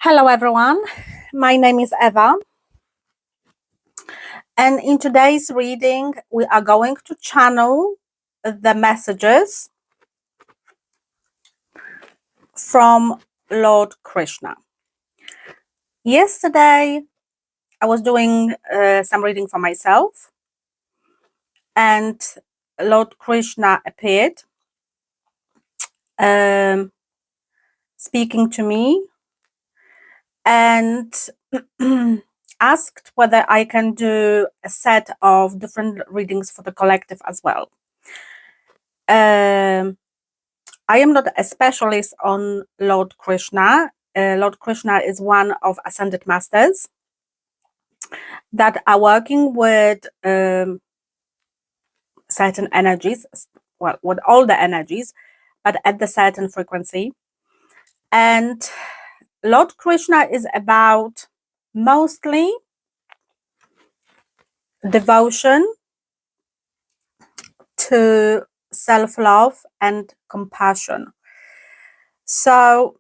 Hello everyone, my name is Eva, and in today's reading we are going to channel the messages from Lord Krishna. Yesterday I was doing some reading for myself, and Lord Krishna appeared speaking to me and asked whether I can do a set of different readings for the collective as well. I am not a specialist on Lord Krishna. Lord Krishna is one of ascended masters that are working with certain energies, well, with all the energies, but at the certain frequency. And Lord Krishna is about mostly devotion to self-love and compassion. So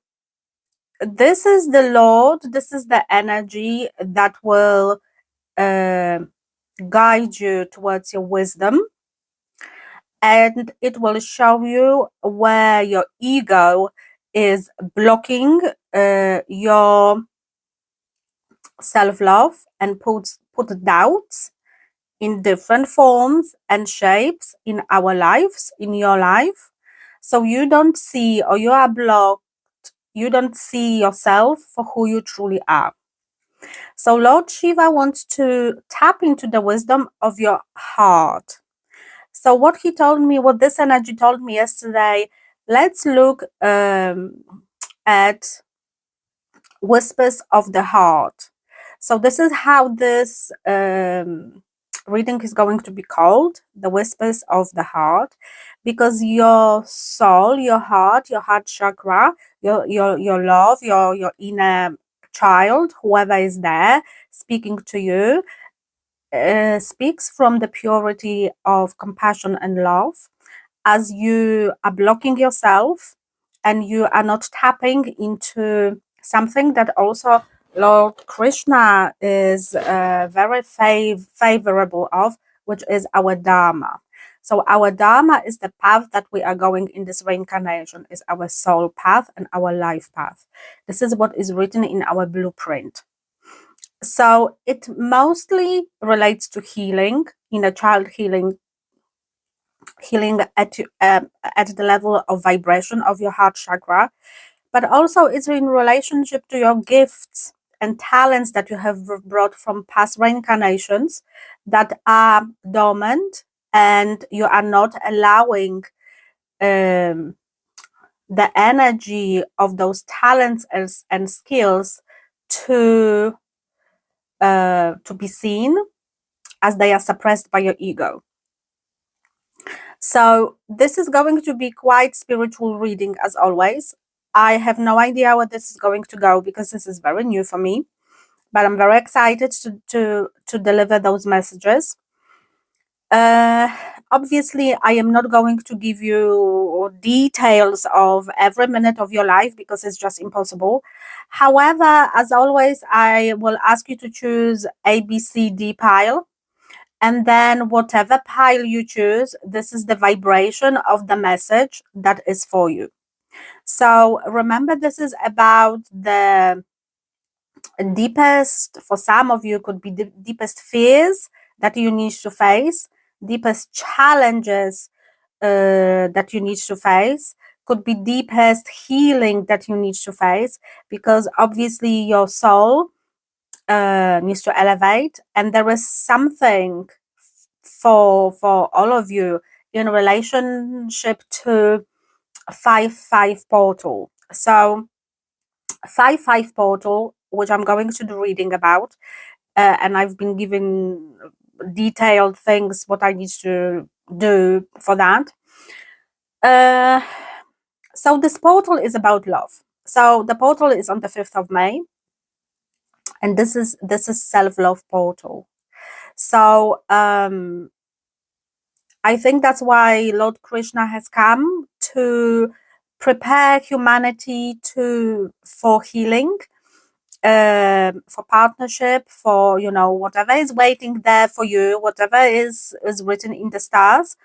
this is the Lord, this is the energy that will guide you towards your wisdom, and it will show you where your ego is blocking your self-love and put doubts in different forms and shapes in our lives, in your life. So you don't see, or you are blocked, you don't see yourself for who you truly are. So Lord Shiva wants to tap into the wisdom of your heart. So what he told me, what this energy told me yesterday, let's look at whispers of the heart. So this is how this reading is going to be called, the whispers of the heart, because your soul, your heart chakra, your love, your inner child, whoever is there speaking to you, speaks from the purity of compassion and love. As you are blocking yourself and you are not tapping into something that also Lord Krishna is very favorable of, which is our Dharma. So our Dharma is the path that we are going in this reincarnation, is our soul path and our life path. This is what is written in our blueprint. So it mostly relates to healing, inner child healing at the level of vibration of your heart chakra, but also it's in relationship to your gifts and talents that you have brought from past reincarnations that are dormant, and you are not allowing the energy of those talents and skills to be seen, as they are suppressed by your ego. So this is going to be quite spiritual reading as always. I have no idea where this is going to go because this is very new for me, but I'm very excited to deliver those messages. Obviously, I am not going to give you details of every minute of your life because it's just impossible. However, as always, I will ask you to choose A, B, C, D pile. And then whatever pile you choose, this is the vibration of the message that is for you. So remember, this is about the deepest, for some of you, could be the deepest fears that you need to face, deepest challenges that you need to face, could be deepest healing that you need to face, because obviously your soul needs to elevate, and there is something for all of you in relationship to 5-5 portal. So 5-5 portal, which I'm going to do reading about, and I've been given detailed things what I need to do for that. So this portal is about love. So the portal is on the 5th of May, and this is self-love portal. So I think that's why Lord Krishna has come to prepare humanity for healing, for partnership, for whatever is waiting there for you, whatever is written in the stars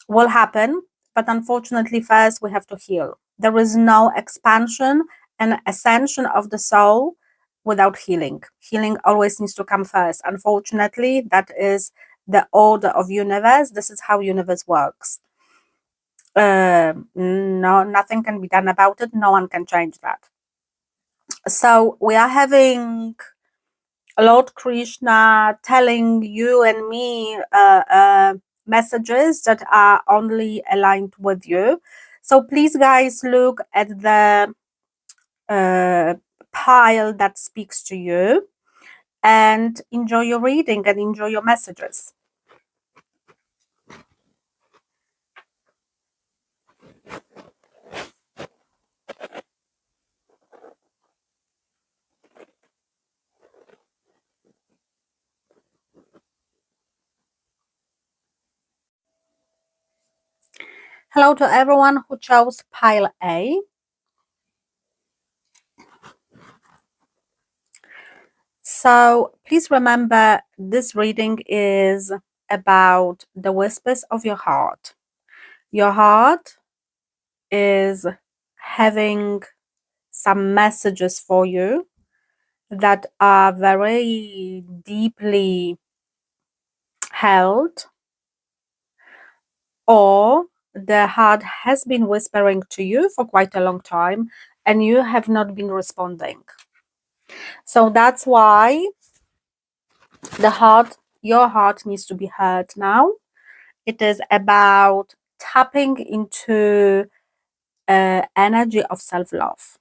will happen. But unfortunately, first we have to heal. There is no expansion and ascension of the soul without healing. Healing always needs to come first. Unfortunately, that is the order of universe. This is how universe works. No, nothing can be done about it. No one can change that. So we are having Lord Krishna telling you and me messages that are only aligned with you. So please, guys, look at the pile that speaks to you and enjoy your reading and enjoy your messages. Hello to everyone who chose pile A. So please remember, this reading is about the whispers of your heart. Your heart is having some messages for you that are very deeply held, or the heart has been whispering to you for quite a long time and you have not been responding. So that's why your heart needs to be heard now. It is about tapping into energy of self-love.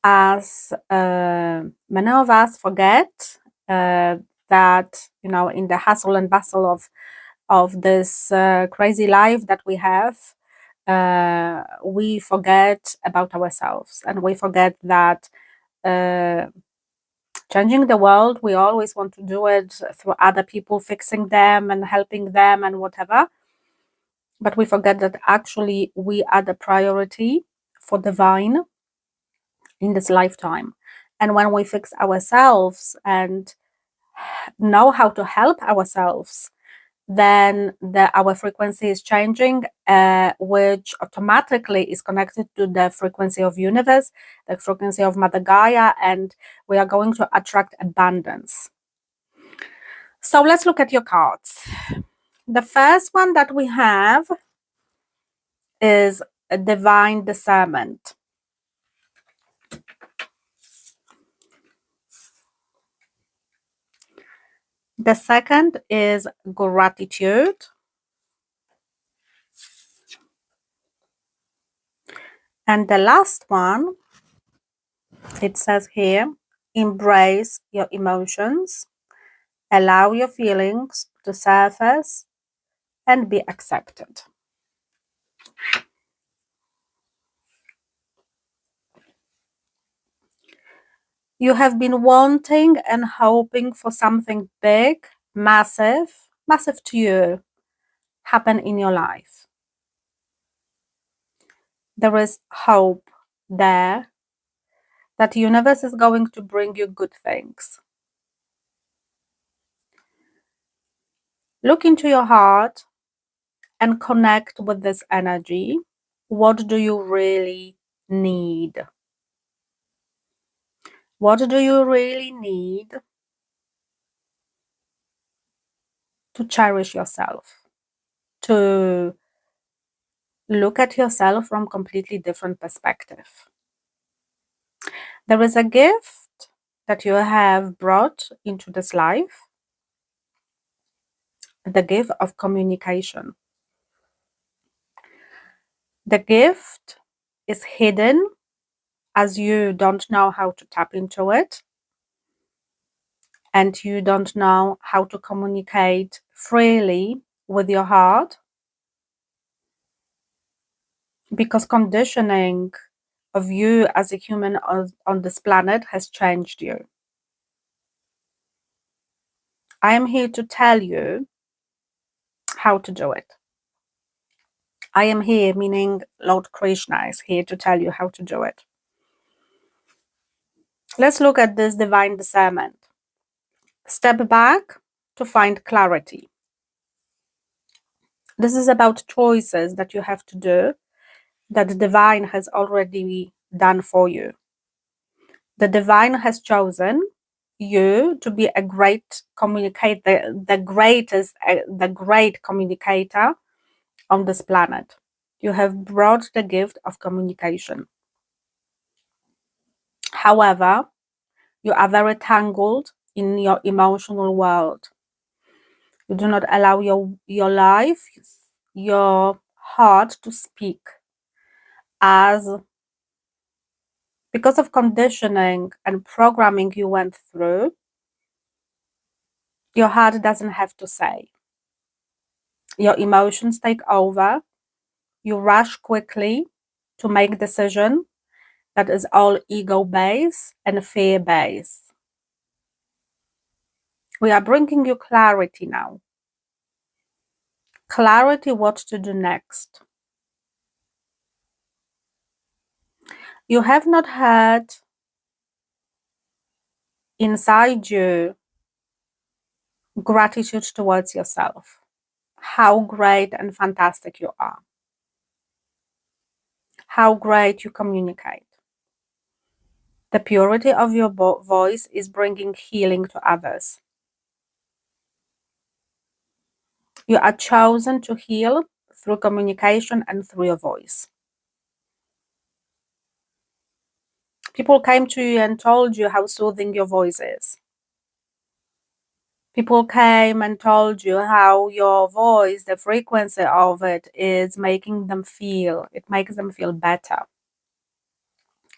As many of us forget that in the hustle and bustle of this crazy life that we have, we forget about ourselves, and we forget that changing the world, we always want to do it through other people, fixing them and helping them and whatever. But we forget that actually we are the priority for divine in this lifetime. And when we fix ourselves and know how to help ourselves, then our frequency is changing, which automatically is connected to the frequency of universe, the frequency of Mother Gaia, and we are going to attract abundance. So let's look at your cards. The first one that we have is a divine discernment. The second is gratitude. And the last one, it says here, embrace your emotions, allow your feelings to surface and be accepted. You have been wanting and hoping for something big, massive to you, happen in your life. There is hope there that the universe is going to bring you good things. Look into your heart and connect with this energy. What do you really need? What do you really need to cherish yourself? To look at yourself from completely different perspective. There is a gift that you have brought into this life, the gift of communication. The gift is hidden as you don't know how to tap into it, and you don't know how to communicate freely with your heart, because conditioning of you as a human on this planet has changed you. I am here to tell you how to do it. I am here, meaning Lord Krishna is here to tell you how to do it. Let's look at this divine discernment. Step back to find clarity. This is about choices that you have to do that the divine has already done for you. The divine has chosen you to be a great communicator, the great communicator on this planet. You have brought the gift of communication. However, you are very tangled in your emotional world. You do not allow your life, your heart to speak, as because of conditioning and programming you went through, your heart doesn't have to say. Your emotions take over. You rush quickly to make decision that is all ego-based and fear-based. We are bringing you clarity now. Clarity what to do next. You have not had inside you gratitude towards yourself. How great and fantastic you are. How great you communicate. The purity of your voice is bringing healing to others. You are chosen to heal through communication and through your voice. People came to you and told you how soothing your voice is. People came and told you how your voice, the frequency of it, is making them feel, it makes them feel better.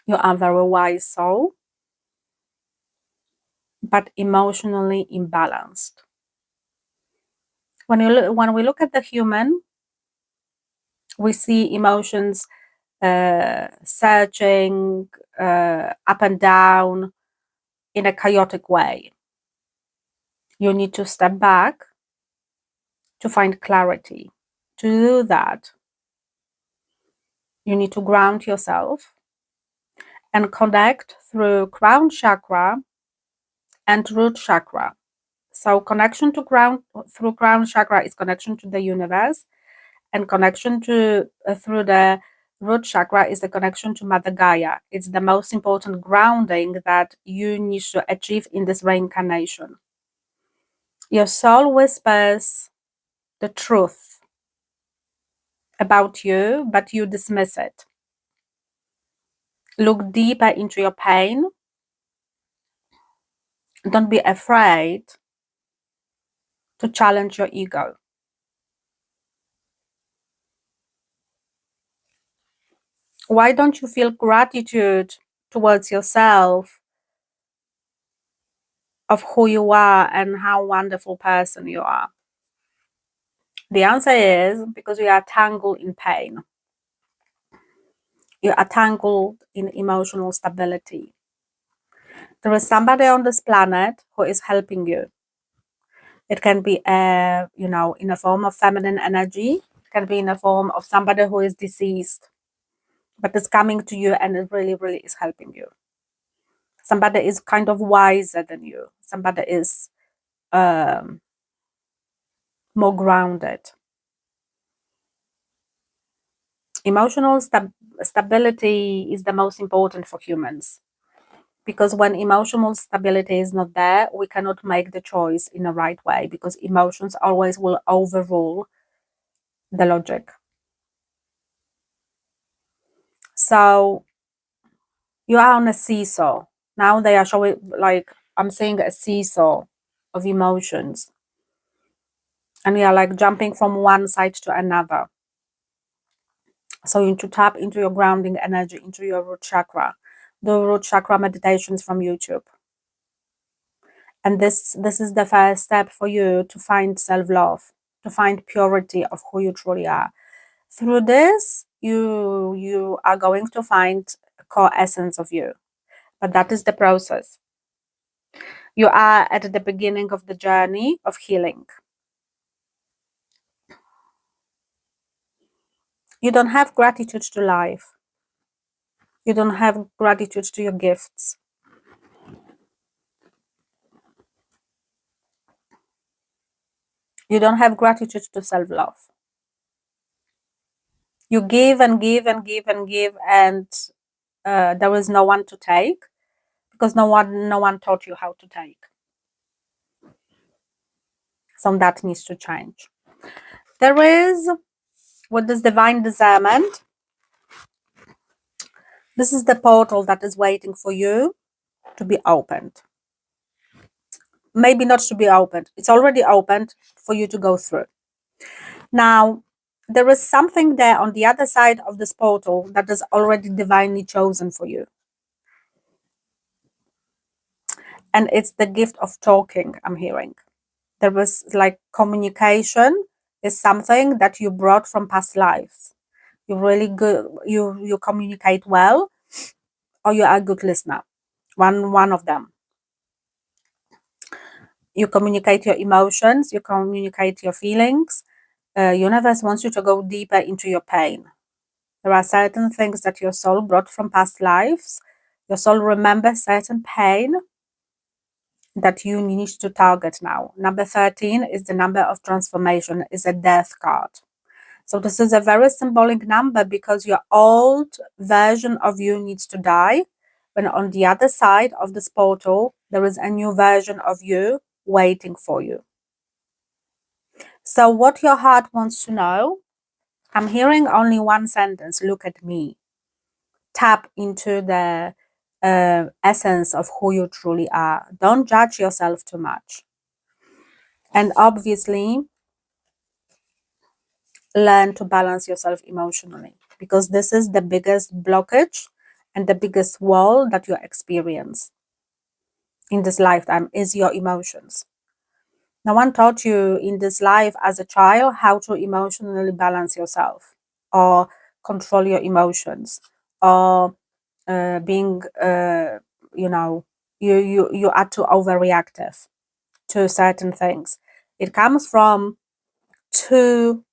You are very wise soul, but emotionally imbalanced. When we look at the human, we see emotions searching up and down in a chaotic way. You need to step back to find clarity. To do that, you need to ground yourself and connect through crown chakra and root chakra. So connection to ground through crown chakra is connection to the universe, and connection to through the root chakra is the connection to Mother Gaia. It's the most important grounding that you need to achieve in this reincarnation. Your soul whispers the truth about you, but you dismiss it. Look deeper into your pain. Don't be afraid to challenge your ego. Why don't you feel gratitude towards yourself of who you are and how wonderful person you are? The answer is because you are tangled in pain. You are tangled in emotional stability. There is somebody on this planet who is helping you. It can be in a form of feminine energy. It can be in a form of somebody who is deceased, but is coming to you and it really, really is helping you. Somebody is kind of wiser than you. Somebody is more grounded. Emotional stability is the most important for humans, because when emotional stability is not there, we cannot make the choice in the right way, because emotions always will overrule the logic. So you are on a seesaw. Now they are showing, like, I'm seeing a seesaw of emotions, and you are like jumping from one side to another. So you need to tap into your grounding energy, into your root chakra. The root chakra meditations from YouTube. And this is the first step for you to find self-love, to find purity of who you truly are. Through this, you are going to find core essence of you. But that is the process. You are at the beginning of the journey of healing. You don't have gratitude to life. You don't have gratitude to your gifts. You don't have gratitude to self-love. You give and give and give and give, and there is no one to take, because no one taught you how to take. So that needs to change. There is, with this divine discernment, this is the portal that is waiting for you to be opened. Maybe not to be opened. It's already opened for you to go through. Now, there is something there on the other side of this portal that is already divinely chosen for you. And it's the gift of talking, I'm hearing. There was like communication is something that you brought from past lives. You're really good, you communicate well, or you are a good listener. One of them. You communicate your emotions, you communicate your feelings. Universe wants you to go deeper into your pain. There are certain things that your soul brought from past lives. Your soul remembers certain pain that you need to target now. Number 13 is the number of transformation, is a death card. So this is a very symbolic number, because your old version of you needs to die. When on the other side of this portal, there is a new version of you waiting for you. So what your heart wants to know, I'm hearing only one sentence: look at me. Tap into the essence of who you truly are. Don't judge yourself too much. And obviously, learn to balance yourself emotionally, because this is the biggest blockage and the biggest wall that you experience in this lifetime, is your emotions. No one taught you in this life as a child how to emotionally balance yourself, or control your emotions, or being you are too overreactive to certain things. It comes from two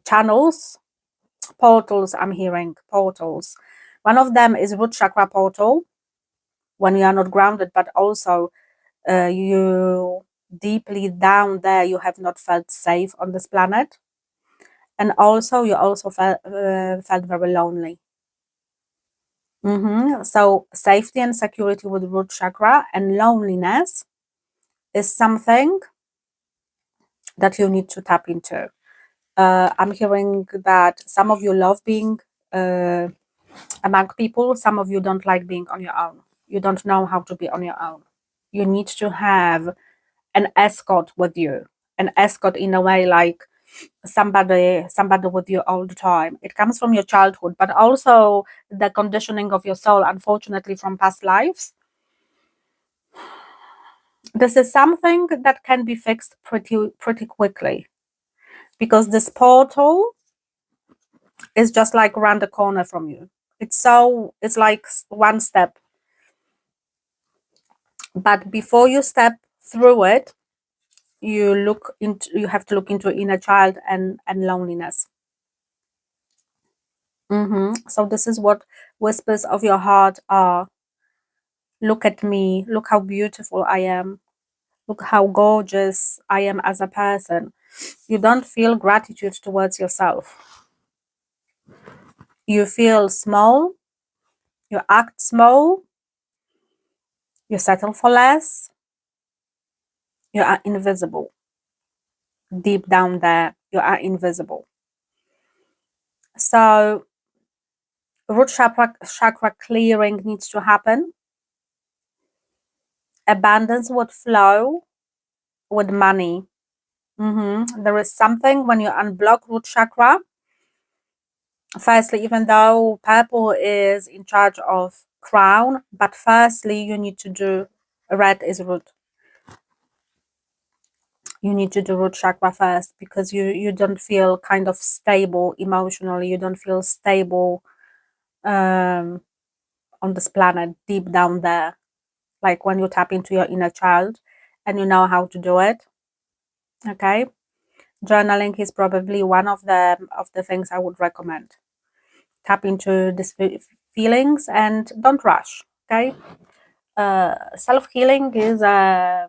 channels, portals. I'm hearing portals. One of them is root chakra portal, when you are not grounded, but also you deeply down there, you have not felt safe on this planet, and also you also felt very lonely. So safety and security with root chakra, and loneliness is something that you need to tap into. I'm hearing that some of you love being among people. Some of you don't like being on your own. You don't know how to be on your own. You need to have an escort with you. An escort in a way, like somebody with you all the time. It comes from your childhood, but also the conditioning of your soul, unfortunately, from past lives. This is something that can be fixed pretty quickly, because this portal is just like around the corner from you. It's like one step, but before you step through it, you have to look into inner child and loneliness. So this is what whispers of your heart are. Look at me, look how beautiful I am, look how gorgeous I am as a person. You don't feel gratitude towards yourself. You feel small, you act small, you settle for less, you are invisible. Deep down there, you are invisible. So root chakra clearing needs to happen. Abundance would flow with money. There is something when you unblock root chakra. Firstly, even though purple is in charge of crown, but firstly, you need to do red is root. You need to do root chakra first, because you don't feel kind of stable emotionally. You don't feel stable on this planet, deep down there. Like when you tap into your inner child and you know how to do it. Okay, journaling is probably one of the things I would recommend. Tap into these feelings and don't rush. Okay, self-healing is a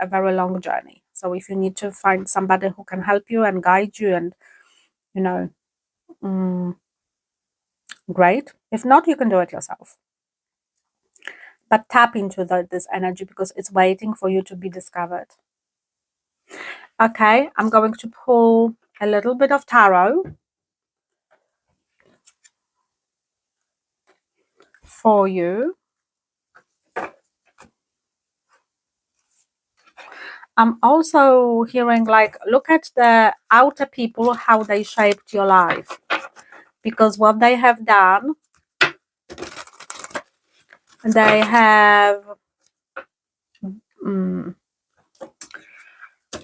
very long journey. So if you need to find somebody who can help you and guide you and, you know, great. If not, you can do it yourself. But tap into this energy because it's waiting for you to be discovered. Okay, I'm going to pull a little bit of tarot for you. I'm also hearing, like, look at the outer people, how they shaped your life. Because what they have done, they have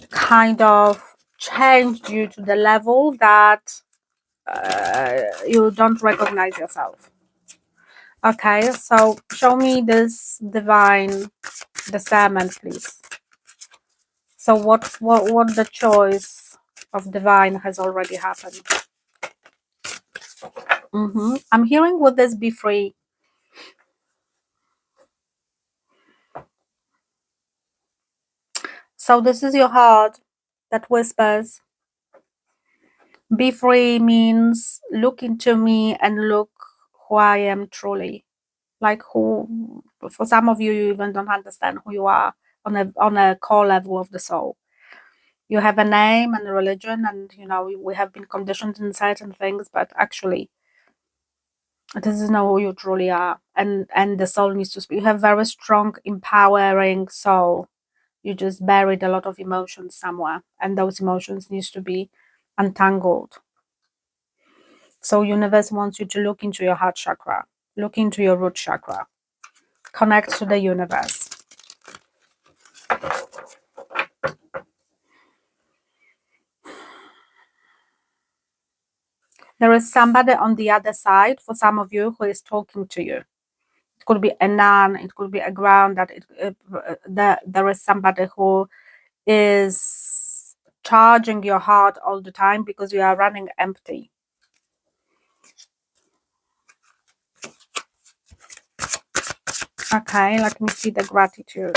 kind of changed you to the level that you don't recognize yourself. Okay, so show me this divine discernment, please. So what the choice of divine has already happened? I'm hearing, would this be free? So this is your heart that whispers. Be free means look into me and look who I am truly. Like, who, for some of you, you even don't understand who you are on a core level of the soul. You have a name and a religion, and you know we have been conditioned in certain things, but actually this is not who you truly are. And the soul needs to speak. You have very strong, empowering soul. You just buried a lot of emotions somewhere, and those emotions needs to be untangled. So universe wants you to look into your heart chakra, look into your root chakra, connect to the universe. There is somebody on the other side for some of you who is talking to you. It could be a nun, it could be a ground, that there is somebody who is charging your heart all the time because you are running empty. Okay, let me see the gratitude.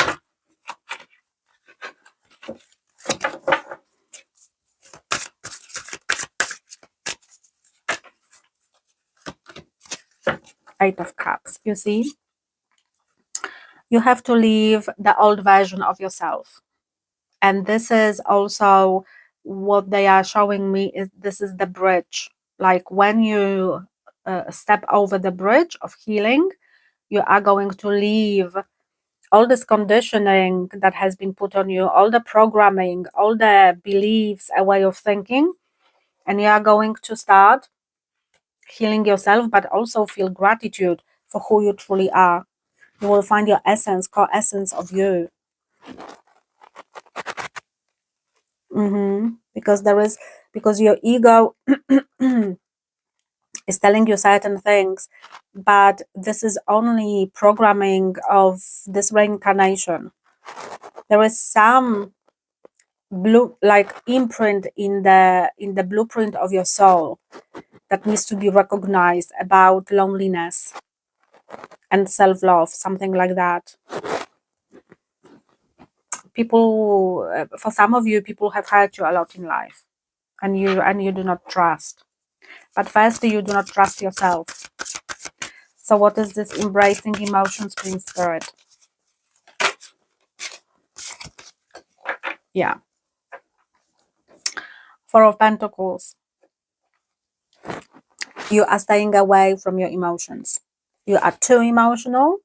Eight of Cups. You see, you have to leave the old version of yourself. And this is also what they are showing me, is this is the bridge. Like when you step over the bridge of healing, you are going to leave all this conditioning that has been put on you, all the programming, all the beliefs, a way of thinking, and you are going to start healing yourself, but also feel gratitude for who you truly are. You will find your essence, core essence of you. Because your ego is telling you certain things, but this is only programming of this reincarnation. There is some imprint in the blueprint of your soul that needs to be recognized about loneliness and self-love, something like that. People, for some of you, people have hurt you a lot in life, and you do not trust. But first, you do not trust yourself. So what is this embracing emotions, Queen Spirit? Yeah. Four of Pentacles. You are staying away from your emotions. You are too emotional,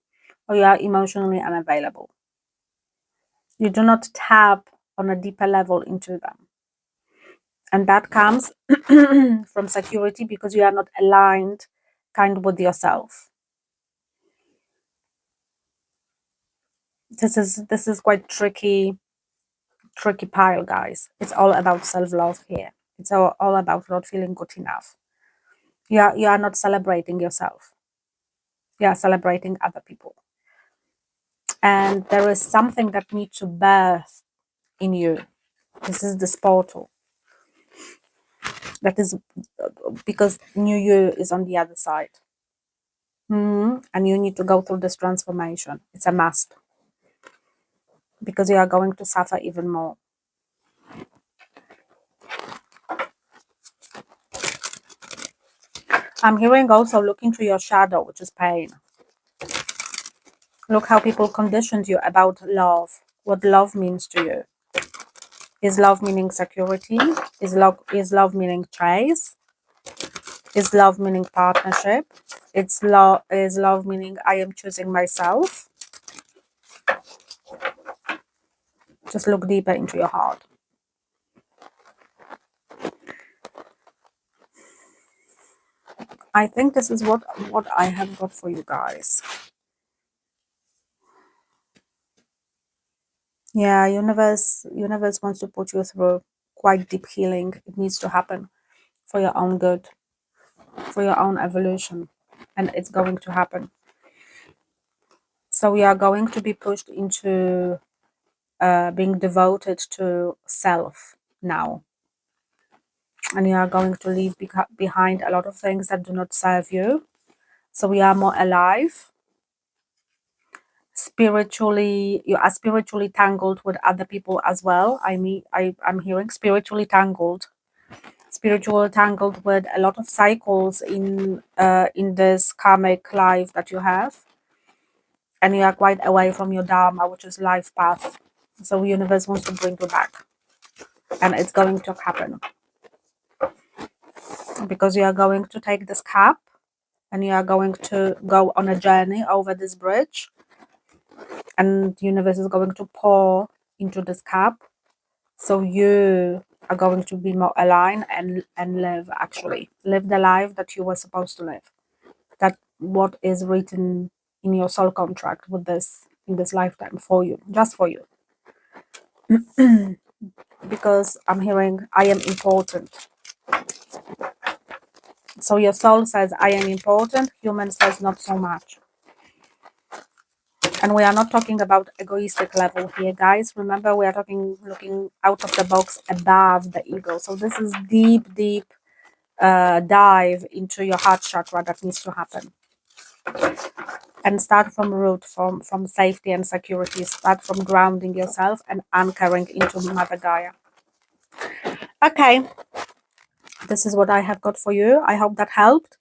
or you are emotionally unavailable. You do not tap on a deeper level into them. And that comes from security, because you are not aligned with yourself. This is quite tricky pile, guys. It's all about self-love here. It's all about not feeling good enough. You are not celebrating yourself. You are celebrating other people. And there is something that needs to birth in you. This is this portal. That is because new you is on the other side. And you need to go through this transformation. It's a must. Because you are going to suffer even more. I'm hearing also look into your shadow, which is pain. Look how people conditioned you about love, what love means to you. Is love meaning security? Is love meaning chase? Is love meaning partnership? Is love meaning I am choosing myself? Just look deeper into your heart. I think this is what I have got for you guys. Yeah, universe wants to put you through quite deep healing. It needs to happen for your own good, for your own evolution, and it's going to happen. So we are going to be pushed into being devoted to self now, and you are going to leave behind a lot of things that do not serve you. So we are more alive. Spiritually, you are spiritually tangled with other people as well. I'm hearing spiritually tangled with a lot of cycles in this karmic life that you have, and you are quite away from your dharma, which is life path. So the universe wants to bring you back, and it's going to happen because you are going to take this cup and you are going to go on a journey over this bridge, and the universe is going to pour into this cup, so you are going to be more aligned and live the life that you were supposed to live, that what is written in your soul contract with this in this lifetime for you, just for you. Because I'm hearing I am important. So your soul says I am important, human says not so much. And we are not talking about egoistic level here, guys. Remember, we are talking looking out of the box above the ego. So this is deep dive into your heart chakra that needs to happen. And start from root, from safety and security. Start from grounding yourself and anchoring into Mother Gaia. Okay, this is what I have got for you. I hope that helped.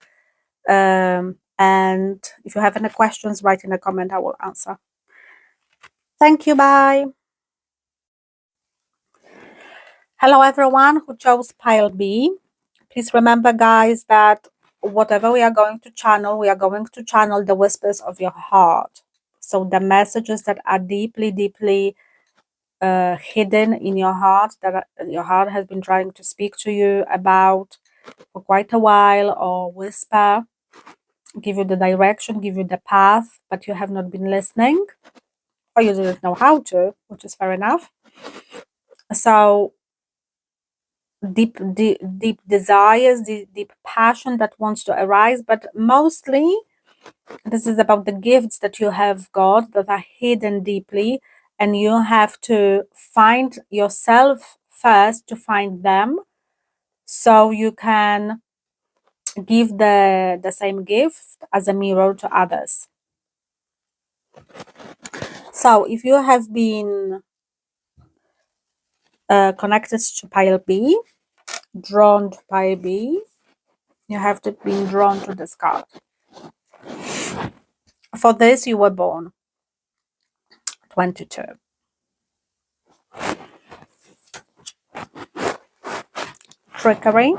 And if you have any questions, write in a comment. I will answer. Thank you. Bye. Hello, everyone who chose pile B. Please remember, guys, that whatever we are going to channel the whispers of your heart. So the messages that are deeply hidden in your heart, that your heart has been trying to speak to you about for quite a while, or whisper, give you the direction, give you the path, but you have not been listening, or you didn't know how to, which is fair enough. So deep desires, deep passion that wants to arise, but mostly this is about the gifts that you have got that are hidden deeply, and you have to find yourself first to find them, so you can give the same gift as a mirror to others. So if you have been connected to pile B, drawn to pile B, you have to be drawn to this card. For this, you were born 22. Trickery,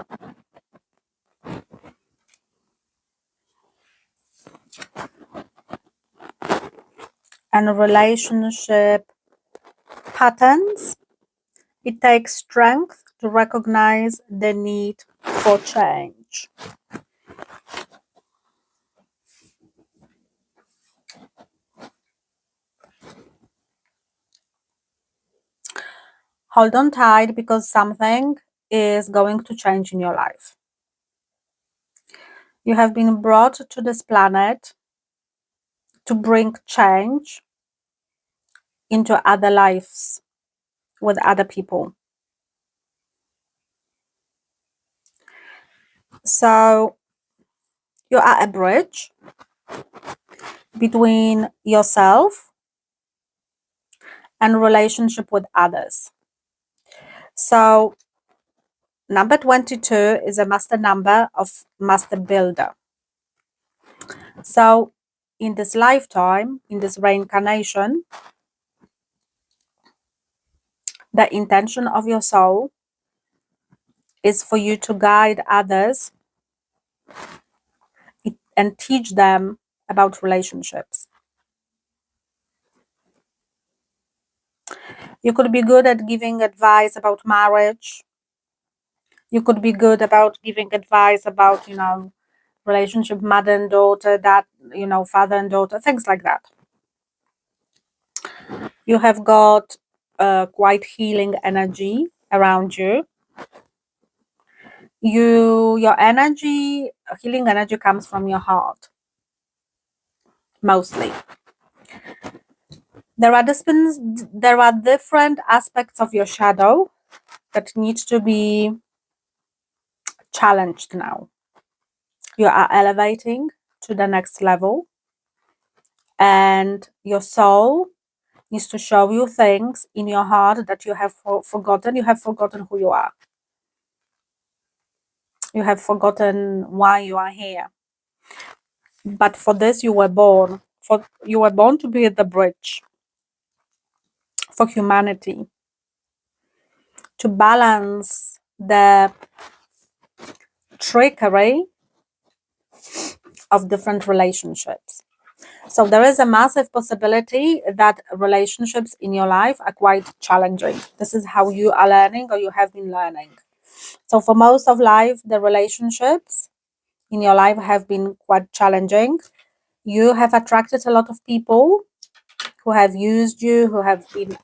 and relationship patterns. It takes strength to recognize the need for change. Hold on tight, because something is going to change in your life. You have been brought to this planet to bring change into other lives with other people. So you are a bridge between yourself and relationship with others. So Number 22 is a master number of master builder. So in this lifetime, in this reincarnation, the intention of your soul is for you to guide others and teach them about relationships. You could be good at giving advice about marriage. You could be good about giving advice about, relationship, mother and daughter, that, father and daughter, things like that. You have got quite healing energy around you. Your energy, healing energy, comes from your heart, mostly. There are different aspects of your shadow that need to be challenged now. You are elevating to the next level, and your soul needs to show you things in your heart that you have forgotten. You have forgotten who you are. You have forgotten why you are here. But for this, you were born. You were born to be the bridge for humanity, to balance the trickery of different relationships. So there is a massive possibility that relationships in your life are quite challenging. This is how you are learning, or you have been learning. So for most of life, the relationships in your life have been quite challenging. You have attracted a lot of people who have used you, who have been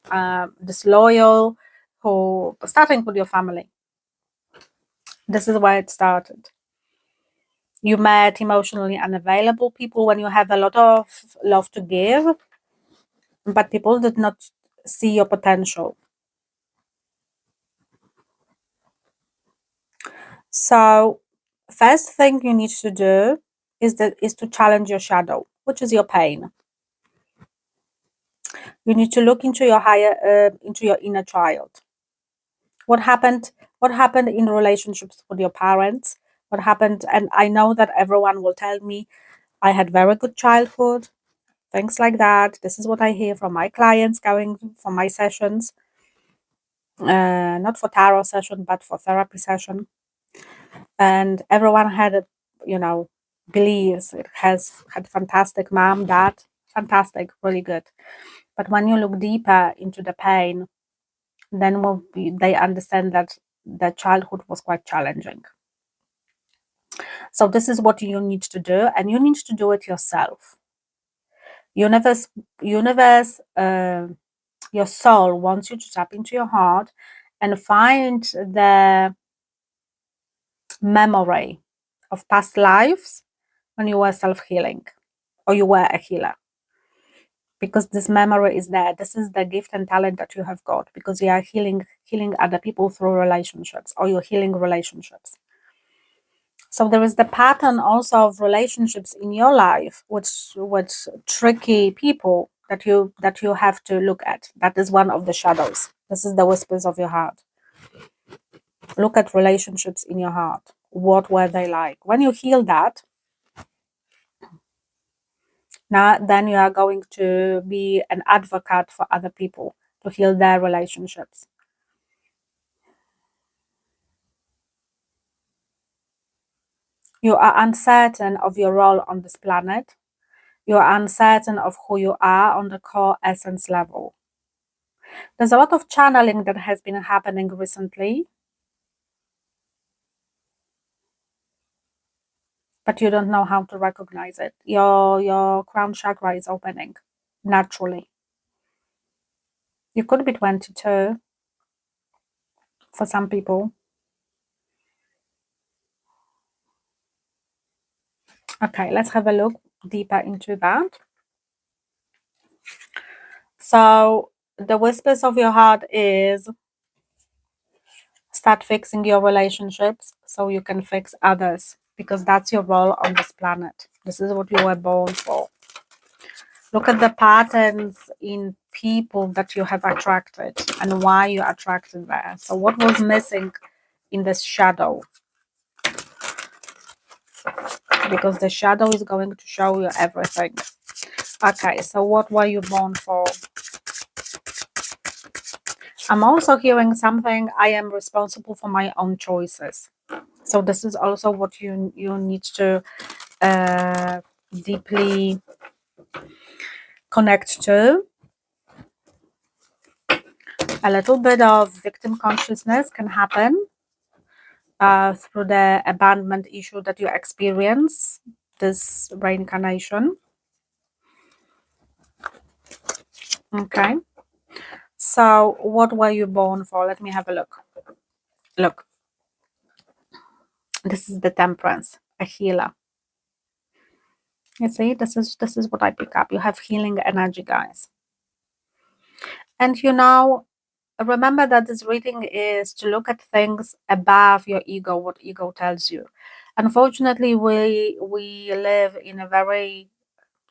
disloyal, who, starting with your family. This is where it started. You met emotionally unavailable people when you have a lot of love to give, but people did not see your potential. So first thing you need to do is to challenge your shadow, which is your pain. You need to look into into your inner child. What happened in relationships with your parents? What happened? And I know that everyone will tell me, I had very good childhood, things like that. This is what I hear from my clients going for my sessions, not for tarot session, but for therapy session. And everyone had believes it has had fantastic mom, dad, fantastic, really good. But when you look deeper into the pain, then they understand that their childhood was quite challenging. So this is what you need to do, and you need to do it yourself. Universe, your soul wants you to tap into your heart and find the memory of past lives when you were self-healing or you were a healer, because this memory is there. This is the gift and talent that you have got, because you are healing other people through relationships, or you're healing relationships. So there is the pattern also of relationships in your life with tricky people that you have to look at. That is one of the shadows. This is the whispers of your heart. Look at relationships in your heart. What were they like? When you heal that, now then you are going to be an advocate for other people to heal their relationships. You are uncertain of your role on this planet. You are uncertain of who you are on the core essence level. There's a lot of channeling that has been happening recently, but you don't know how to recognize it. Your crown chakra is opening naturally. You could be 22 for some people. Okay, let's have a look deeper into that. So the whispers of your heart is start fixing your relationships so you can fix others, because that's your role on this planet. This is what you were born for. Look at the patterns in people that you have attracted and why you attracted there. So what was missing in this shadow, because the shadow is going to show you everything. Okay, so what were you born for? I'm also hearing something, I am responsible for my own choices. So this is also what you need to deeply connect to. A little bit of victim consciousness can happen through the abandonment issue that you experience this reincarnation. Okay, so what were you born for? Let me have a look. Look, this is the Temperance, a healer. You see, this is what I pick up. You have healing energy, guys. And remember that this reading is to look at things above your ego, what ego tells you. Unfortunately, we live in a very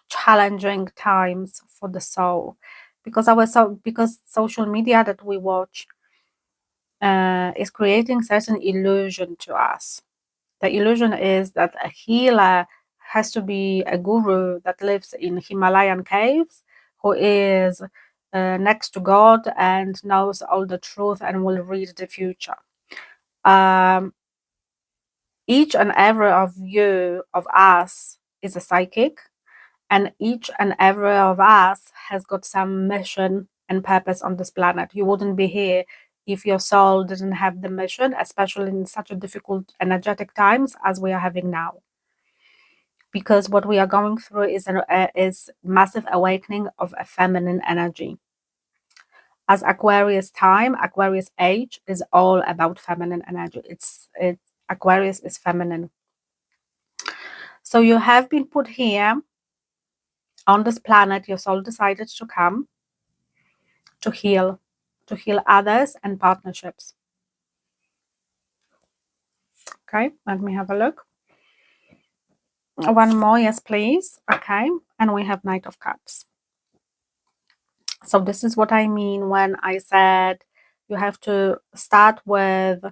challenging times for the soul, because because social media that we watch is creating certain illusion to us. The illusion is that a healer has to be a guru that lives in Himalayan caves, who is next to God and knows all the truth and will read the future. Each and every of us is a psychic, and each and every of us has got some mission and purpose on this planet. You wouldn't be here if your soul didn't have the mission, especially in such a difficult energetic times as we are having now. Because what we are going through is massive awakening of a feminine energy. As Aquarius time, Aquarius age is all about feminine energy. It's Aquarius is feminine. So you have been put here on this planet. Your soul decided to come to heal others and partnerships. Okay, let me have a look. One more, yes, please. Okay, and we have Knight of Cups. So this is what I mean when I said you have to start with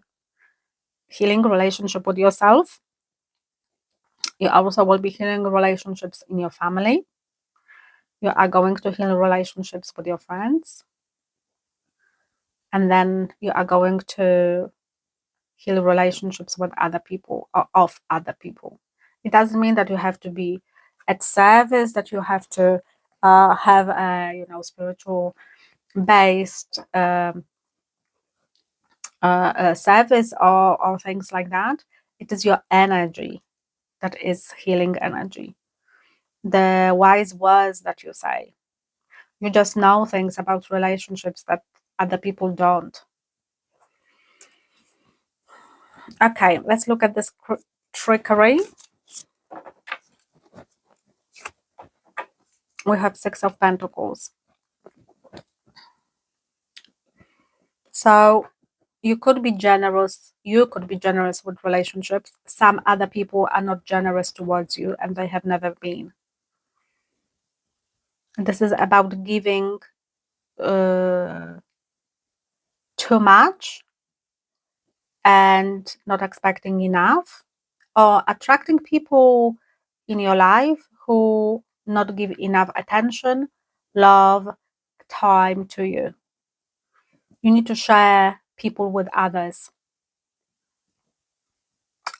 healing relationship with yourself. You also will be healing relationships in your family. You are going to heal relationships with your friends. And then you are going to heal relationships with other people or of other people. It doesn't mean that you have to be at service, that you have to have a spiritual based service or things like that. It is your energy that is healing energy. The wise words that you say. You just know things about relationships that other people don't. Okay, let's look at this trickery. We have Six of Pentacles. So you could be generous with relationships. Some other people are not generous towards you, and they have never been. This is about giving too much and not expecting enough, or attracting people in your life who not give enough attention, love, time to you. You need to share people with others.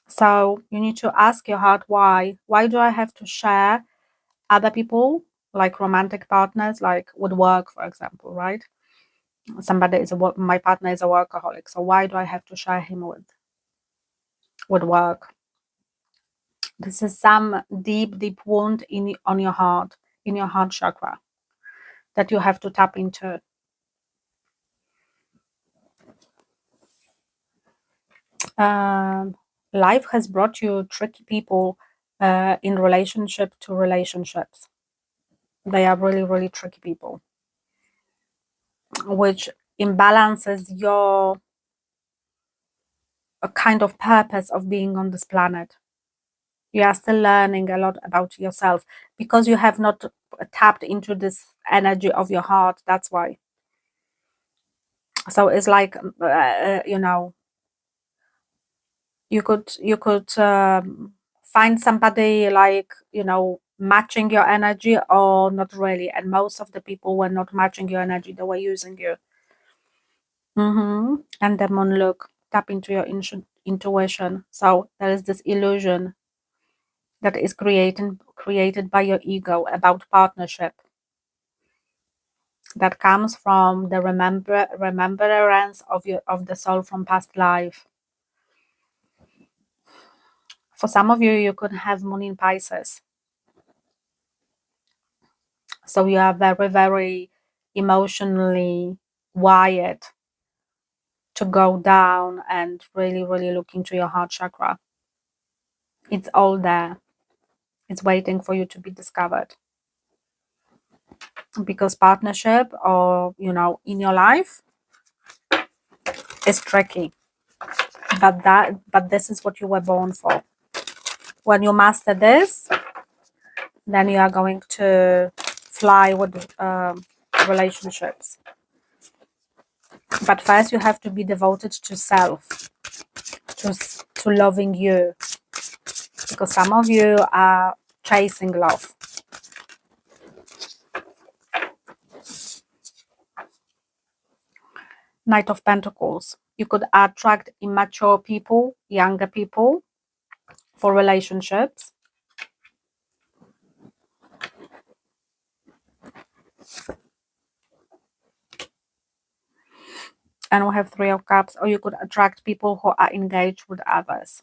So you need to ask your heart, why? Why do I have to share other people, like romantic partners, like with work, for example, right? My partner is a workaholic, so why do I have to share him with work? This is some deep wound on your heart, in your heart chakra, that you have to tap into. Life has brought you tricky people in relationship to relationships. They are really tricky people, which imbalances your kind of purpose of being on this planet. You are still learning a lot about yourself because you have not tapped into this energy of your heart. That's why. So it's like You could find somebody like, matching your energy or not really. And most of the people were not matching your energy, they were using you. And the moon, look, tap into your intuition. So there is this illusion that is created by your ego about partnership, that comes from the remembrance of the soul from past life. For some of you, you could have moon in Pisces. So you are very, very emotionally wired to go down and really, really look into your heart chakra. It's all there. It's waiting for you to be discovered. Because partnership, or in your life, is tricky. But this is what you were born for. When you master this, then you are going to fly with relationships. But first you have to be devoted to self, to loving you, because some of you are chasing love. Knight of Pentacles. You could attract immature people, younger people, for relationships. And we have Three of Cups. Or you could attract people who are engaged with others,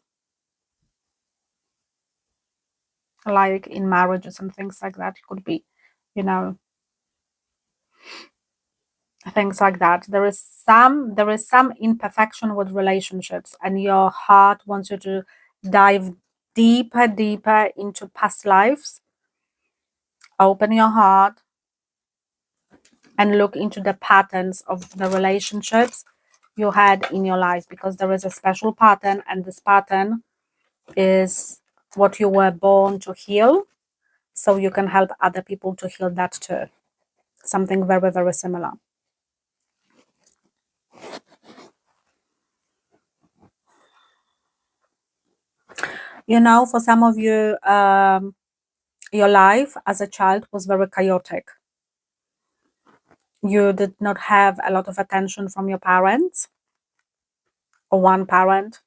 like in marriages and things like that. It could be, things like that. There is some imperfection with relationships, and your heart wants you to dive deeper into past lives. Open your heart and look into the patterns of the relationships you had in your life, because there is a special pattern, and this pattern is what you were born to heal, so you can help other people to heal that too. Something very, very similar. For some of you, your life as a child was very chaotic. You did not have a lot of attention from your parents, or one parent.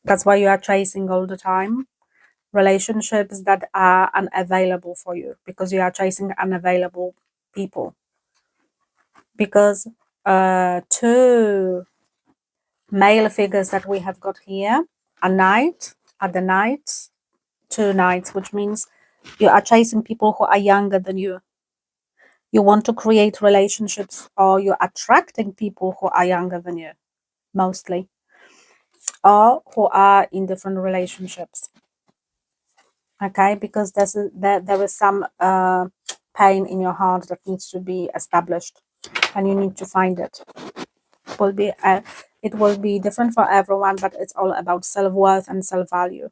That's why you are chasing all the time relationships that are unavailable for you, because you are chasing unavailable people. Because two male figures that we have got here are the knights, two knights, which means you are chasing people who are younger than you. You want to create relationships, or you're attracting people who are younger than you, mostly, or who are in different relationships. Okay, because there is some pain in your heart that needs to be established, and you need to find it. It will be different for everyone, but it's all about self-worth and self-value.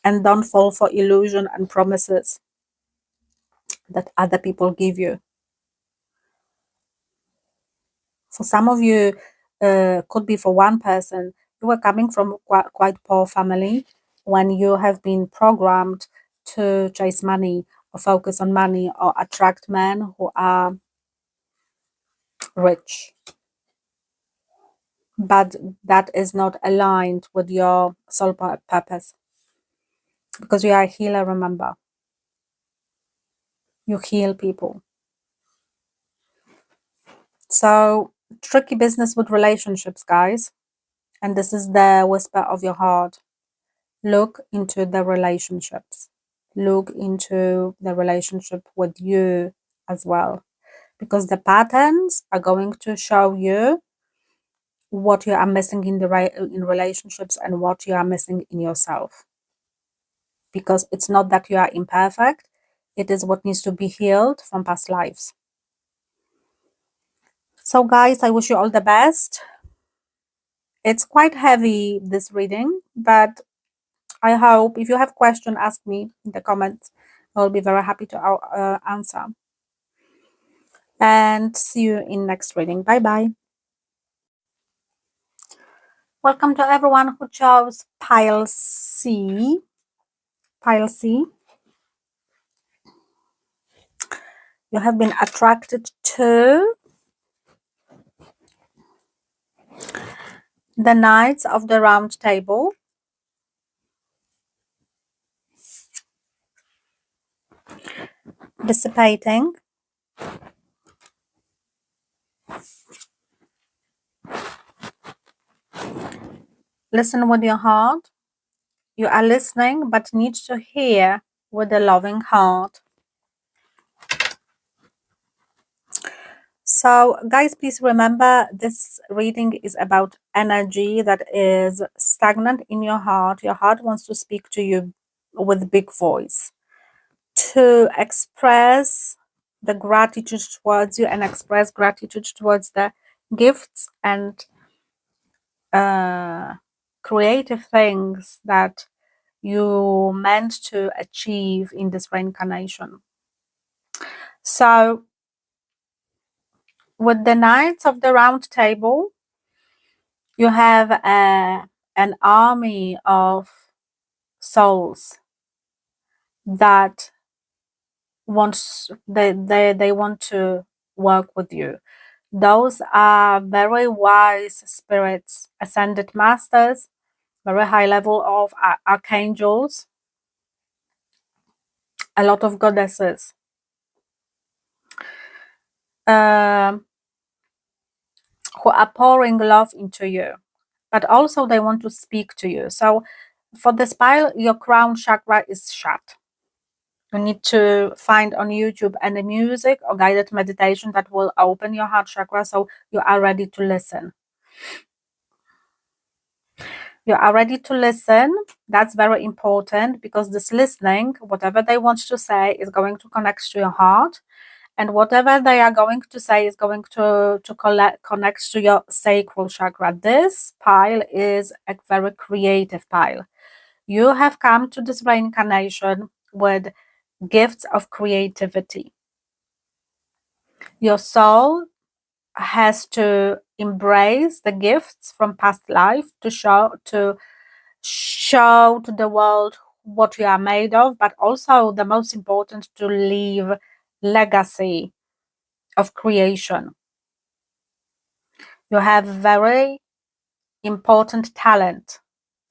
And don't fall for illusion and promises that other people give you. For some of you, could be for one person, you were coming from quite poor family when you have been programmed to chase money, or focus on money, or attract men who are rich. But that is not aligned with your soul purpose, because you are a healer, remember. You heal people. So, tricky business with relationships, guys. And this is the whisper of your heart. Look into the relationships. Look into the relationship with you as well, because the patterns are going to show you what you are missing in relationships, and what you are missing in yourself. Because it's not that you are imperfect, it is what needs to be healed from past lives. So guys, I wish you all the best. It's quite heavy, this reading, but I hope if you have questions, ask me in the comments. I'll be very happy to answer. And see you in next reading. Bye bye. Welcome to everyone who chose pile C. Pile C. You have been attracted to the Knights of the Round Table. Dissipating. Listen with your heart. You are listening but need to hear with a loving heart. So guys, please remember this reading is about energy that is stagnant in your heart. Your heart wants to speak to you with big voice, to express the gratitude towards you and express gratitude towards the gifts and creative things that you meant to achieve in this reincarnation. So with the Knights of the Round Table, you have an army of souls that they want to work with you. Those are very wise spirits, ascended masters, very high level of archangels, a lot of goddesses, um, who are pouring love into you, but also they want to speak to you. So for this pile, your crown chakra is shut. You need to find on YouTube any music or guided meditation that will open your heart chakra so you are ready to listen. You are ready to listen. That's very important, because this listening, whatever they want to say, is going to connect to your heart. And whatever they are going to say is going to connect to your sacral chakra. This pile is a very creative pile. You have come to this reincarnation with gifts of creativity. Your soul has to embrace the gifts from past life to show to the world what you are made of, but also the most important, to leave legacy of creation. You have very important talent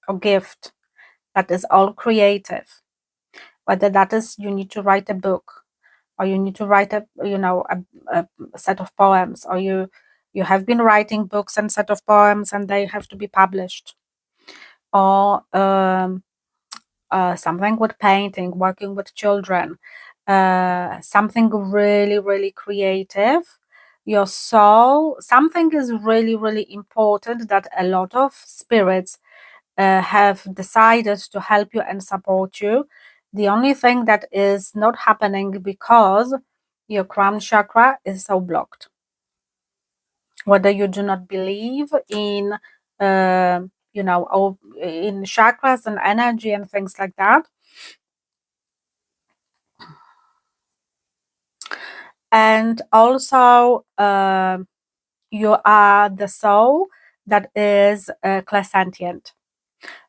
or gift that is all creative, whether that is you need to write a book, or you need to write a set of poems, or you have been writing books and set of poems and they have to be published, or something with painting, working with children, something really, really creative. Your soul, something is really, really important that a lot of spirits have decided to help you and support you. The only thing that is not happening because your crown chakra is so blocked. Whether you do not believe in in chakras and energy and things like that, and also you are the soul that is clairsentient.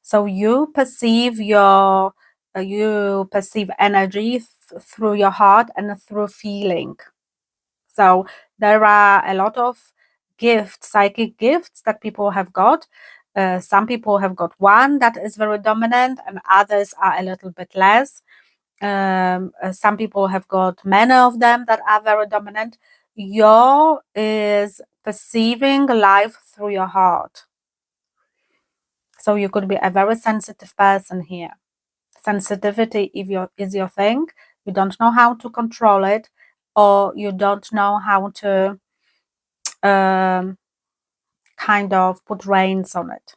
So you perceive energy through your heart and through feeling. So there are a lot of gifts, psychic gifts, that people have got. Some people have got one that is very dominant, and others are a little bit less. Some people have got many of them that are very dominant. Your is perceiving life through your heart. So you could be a very sensitive person here. Sensitivity is your thing. You don't know how to control it, or you don't know how to kind of put reins on it.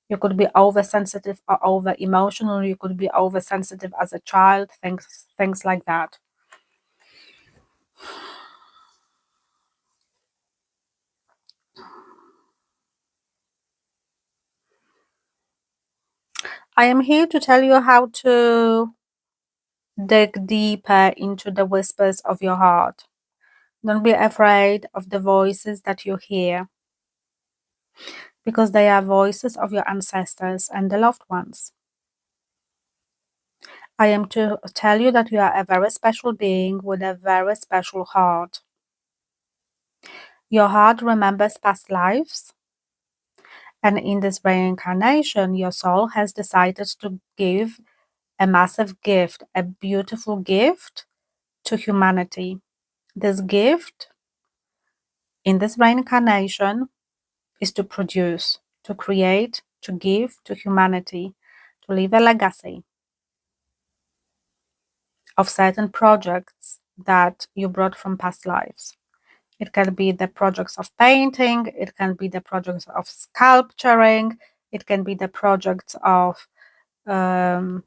You could be oversensitive or over emotional. You could be oversensitive as a child. Things like that. I am here to tell you how to dig deeper into the whispers of your heart. Don't be afraid of the voices that you hear. because they are voices of your ancestors and the loved ones. I am to tell you that you are a very special being with a very special heart. Your heart remembers past lives, and in this reincarnation, your soul has decided to give a massive gift, a beautiful gift to humanity. This gift in this reincarnation is to produce, to create, to give to humanity, to leave a legacy of certain projects that you brought from past lives. It can be the projects of painting, it can be the projects of sculpturing, it can be the projects of, you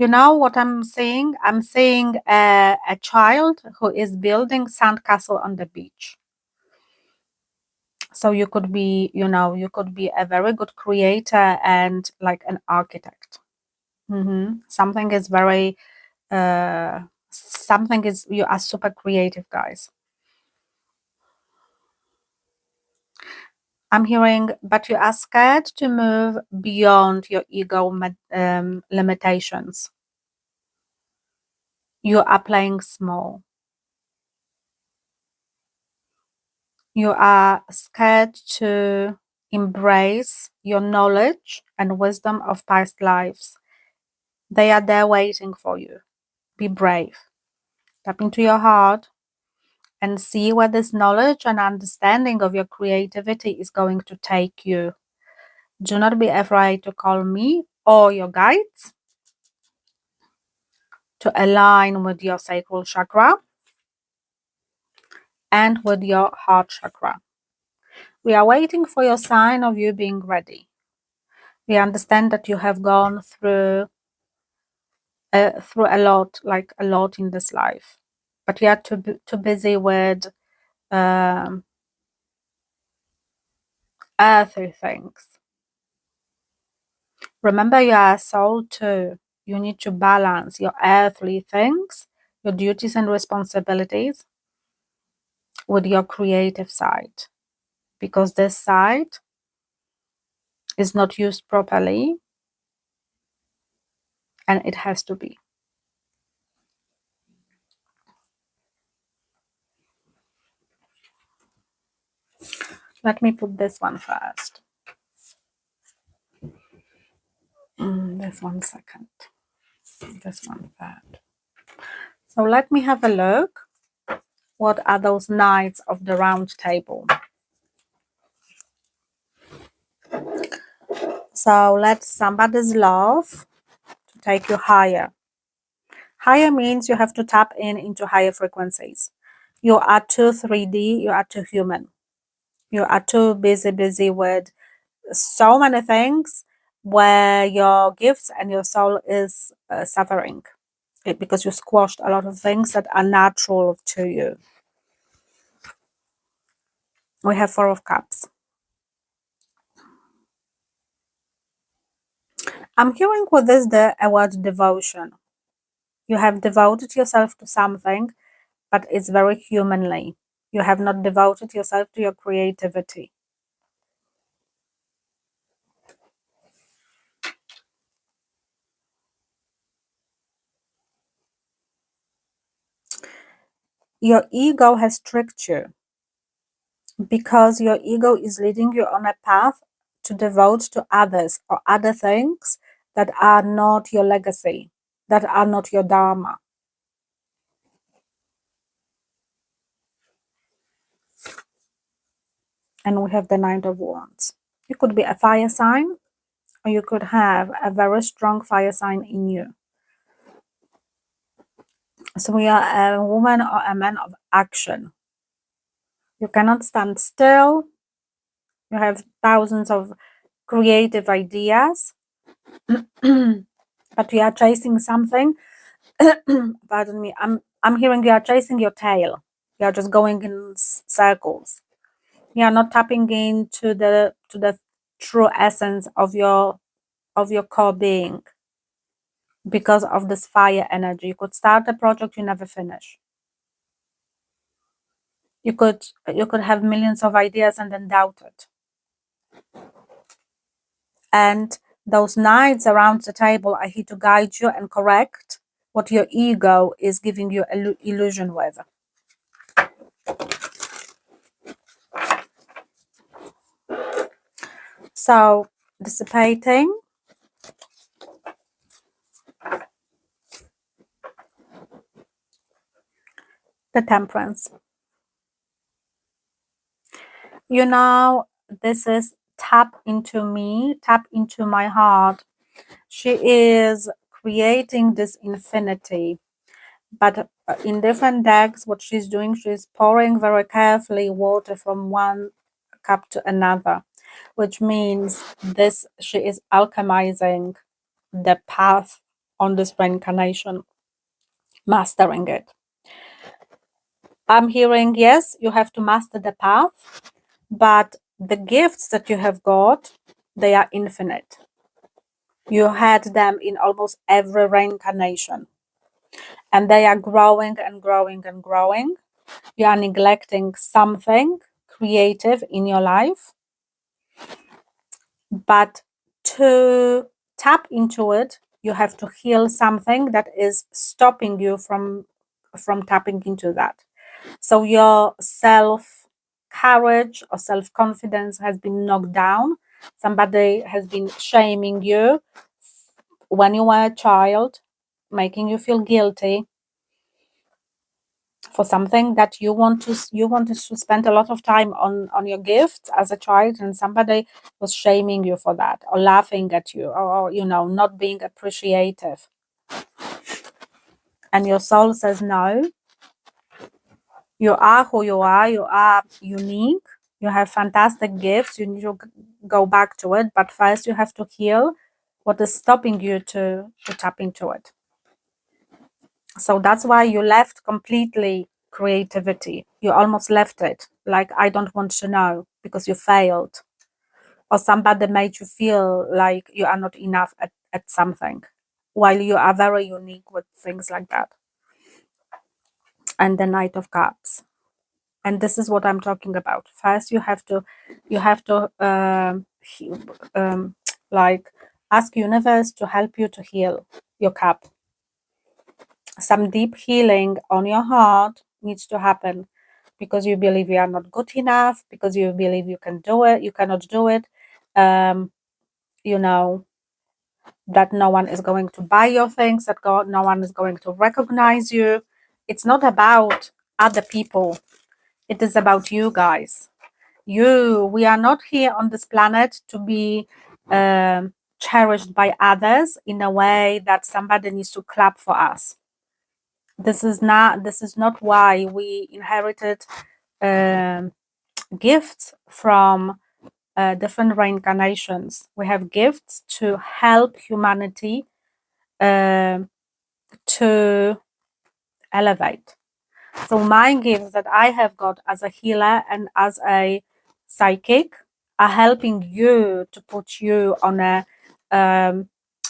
know what I'm saying? I'm seeing a child who is building sandcastle on the beach. So you could be, you could be a very good creator and like an architect. Something is very, you are super creative, guys. I'm hearing, but you are scared to move beyond your ego limitations. You are playing small. You are scared to embrace your knowledge and wisdom of past lives. They are there waiting for you. Be brave. Tap into your heart and see where this knowledge and understanding of your creativity is going to take you. Do not be afraid to call me or your guides to align with your sacral chakra and with your heart chakra. We are waiting for your sign of you being ready. We understand that you have gone through a lot in this life, but you are too busy with earthly things. Remember, you are a soul too. You need to balance your earthly things, your duties and responsibilities, with your creative side, because this side is not used properly, and it has to be. Let me put this one first. This one second. This one third. So let me have a look. What are those knights of the round table? So let somebody's love to take you higher. Higher means you have to tap into higher frequencies. You are too 3D, you are too human. You are too busy with so many things where your gifts and your soul is suffering because you squashed a lot of things that are natural to you. We have Four of Cups. I'm hearing with this the word devotion. You have devoted yourself to something, but it's very humanly. You have not devoted yourself to your creativity. Your ego has tricked you because your ego is leading you on a path to devote to others or other things that are not your legacy, that are not your dharma. And we have the Knight of Wands. You could be a fire sign, or you could have a very strong fire sign in you. So we are a woman or a man of action. You cannot stand still. You have thousands of creative ideas, but you are chasing something. Pardon me. I'm hearing you are chasing your tail. You are just going in circles. You are not tapping into the true essence of your core being because of this fire energy. You could start a project you never finish. You could have millions of ideas and then doubt it. And those knights around the table are here to guide you and correct what your ego is giving you illusion with. So, dissipating, the temperance. You know, this is tap into me, tap into my heart. She is creating this infinity, but in different decks, what she's doing, she's pouring very carefully water from one cup to another, which means this she is alchemizing the path on this reincarnation, mastering it. I'm hearing, yes, you have to master the path, but the gifts that you have got, they are infinite. You had them in almost every reincarnation, and they are growing and growing and growing. You are neglecting something creative in your life, but to tap into it, you have to heal something that is stopping you from tapping into that. So your self courage or self confidence has been knocked down. Somebody has been shaming you when you were a child, making you feel guilty for something that you wanted to spend a lot of time on your gifts as a child, and somebody was shaming you for that, or laughing at you, or not being appreciative. And your soul says no, you are who you are, you are unique, you have fantastic gifts, you need to go back to it, but first you have to heal what is stopping you to tap into it. So that's why you left completely creativity. You almost left it. Like, I don't want to know, because you failed. Or somebody made you feel like you are not enough at something, while you are very unique with things like that. And the Knight of Cups. And this is what I'm talking about. First, you have to like ask universe to help you to heal your cup. Some deep healing on your heart needs to happen, because you believe you are not good enough, because you believe you can do it, you cannot do it, you know, that no one is going to buy your things, that no one is going to recognize you. It's not about other people, it is about you guys. We are not here on this planet to be cherished by others in a way that somebody needs to clap for us. This is not why we inherited gifts from different reincarnations. We have gifts to help humanity to elevate. So my gifts that I have got as a healer and as a psychic are helping you to put you on a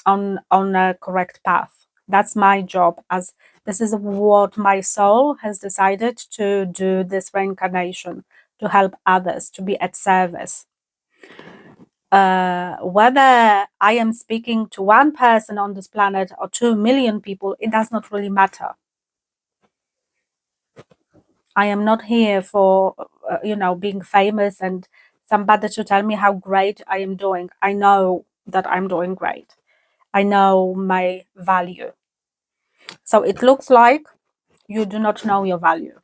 on a correct path. That's my job, as this is what my soul has decided to do this reincarnation, to help others, to be at service. Whether I am speaking to one person on this planet or 2 million people, it does not really matter. I am not here for, being famous and somebody to tell me how great I am doing. I know that I'm doing great. I know my value. So it looks like you do not know your value.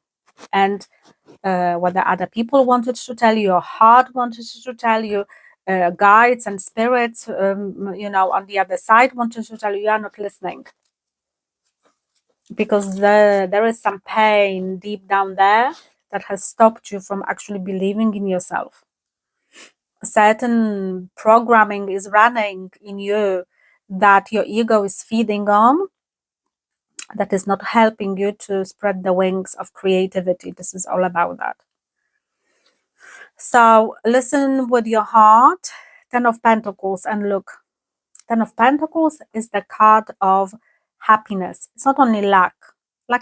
And whether other people wanted to tell you, your heart wanted to tell you, guides and spirits, on the other side wanted to tell you, you are not listening. Because there is some pain deep down there that has stopped you from actually believing in yourself. Certain programming is running in you that your ego is feeding on, that is not helping you to spread the wings of creativity. This is all about that. So listen with your heart. 10 of Pentacles, and look, 10 of Pentacles is the card of happiness. It's not only luck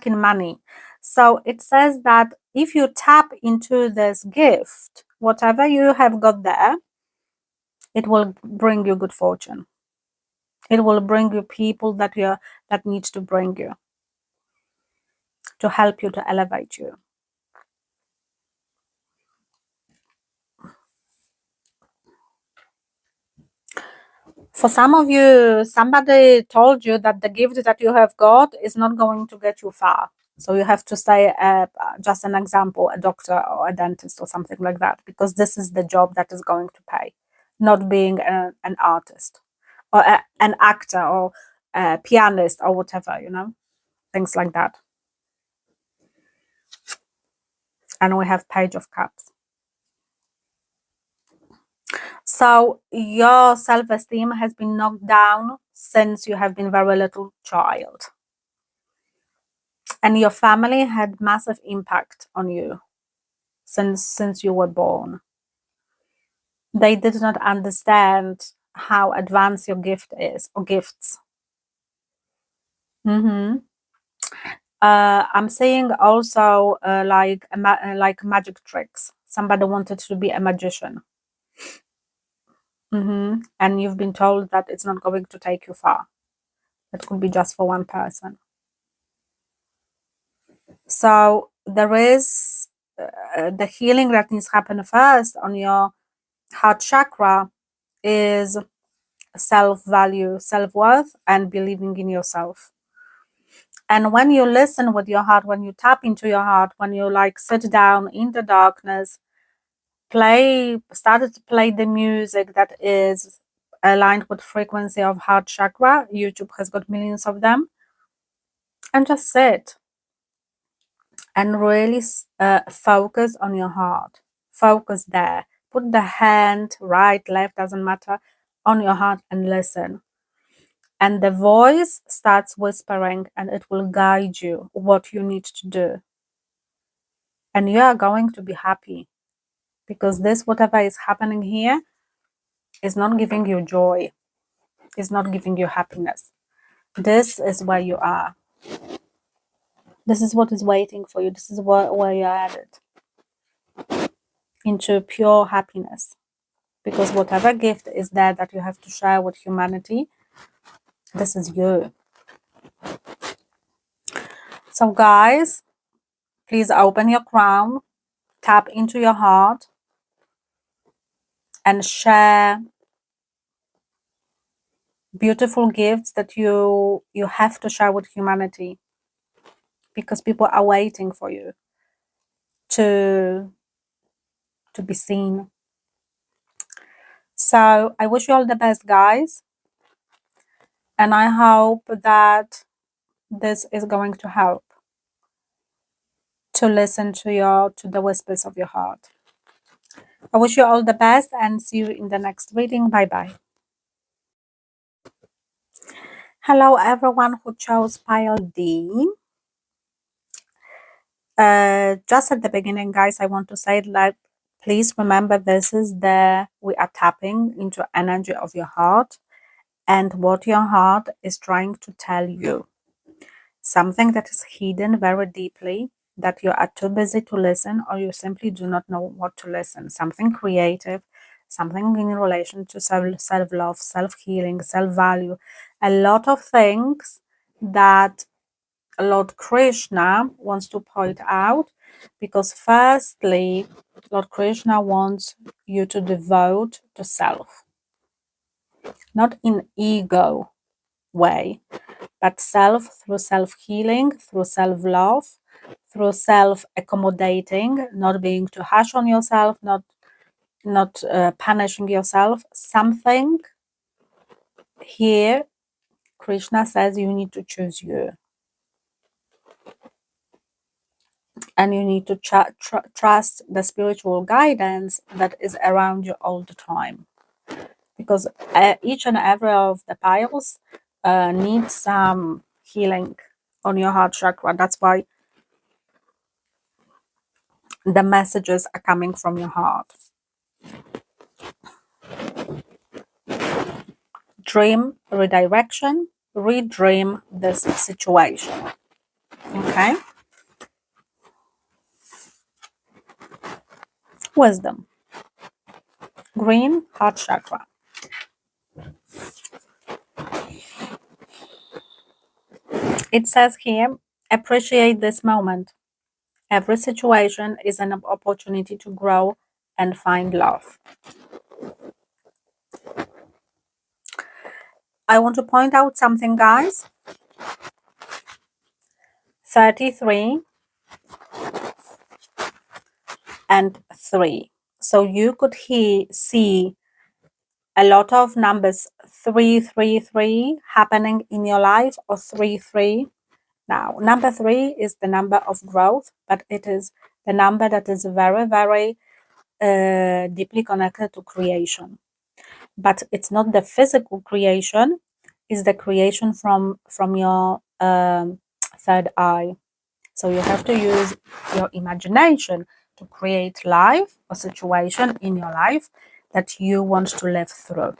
in money. So it says that if you tap into this gift, whatever you have got there, It will bring you good fortune. It will bring you people that needs to bring you, to help you, to elevate you. For some of you, somebody told you that the gift that you have got is not going to get you far. So you have to stay, just an example, a doctor or a dentist or something like that, because this is the job that is going to pay, not being an artist or an actor or a pianist or whatever, things like that. And we have Page of Cups. So your self-esteem has been knocked down since you have been very little child. And your family had massive impact on you since you were born. They did not understand how advanced your gift is, or gifts. I'm saying also like magic tricks. Somebody wanted to be a magician. And you've been told that it's not going to take you far. It could be just for one person. So there is the healing that needs to happen first on your heart chakra is self-value, self-worth, and believing in yourself. And when you listen with your heart, when you tap into your heart, when you like sit down in the darkness, started to play the music that is aligned with frequency of heart chakra. YouTube has got millions of them. And just sit and really focus on your heart. Focus there. Put the hand, right, left, doesn't matter, on your heart and listen. And the voice starts whispering and it will guide you what you need to do. And you are going to be happy, because this, whatever is happening here, is not giving you joy, is not giving you happiness. This is where you are. This is what is waiting for you. This is where you are headed, into pure happiness. Because whatever gift is there that you have to share with humanity, this is you. So guys, please open your crown, tap into your heart, and share beautiful gifts that you have to share with humanity, because people are waiting for you to be seen. So I wish you all the best, guys, and I hope that this is going to help to listen to the whispers of your heart. I wish you all the best and see you in the next reading. Bye bye. Hello everyone who chose pile D. Just at the beginning, guys, I want to say that please remember we are tapping into energy of your heart and what your heart is trying to tell you. Something that is hidden very deeply, that you are too busy to listen, or you simply do not know what to listen. Something creative, something in relation to self-love, self-healing, self-value. A lot of things that Lord Krishna wants to point out, because firstly, Lord Krishna wants you to devote to self, not in ego way, but self through self-healing, through self-love, through self-accommodating, not being too harsh on yourself, not punishing yourself. Something here, Krishna says you need to choose you. And you need to trust the spiritual guidance that is around you all the time, because each and every of the piles needs some healing on your heart chakra. That's why the messages are coming from your heart. Dream redirection, redream this situation. Okay. Wisdom. Green, heart chakra. It says here, appreciate this moment. Every situation is an opportunity to grow and find love. I want to point out something, guys. 33 and 3. So you could see a lot of numbers 333 happening in your life, or 33. Now, number 3 is the number of growth, but it is the number that is very, very deeply connected to creation. But it's not the physical creation, it's the creation from your third eye. So you have to use your imagination to create life or situation in your life that you want to live through.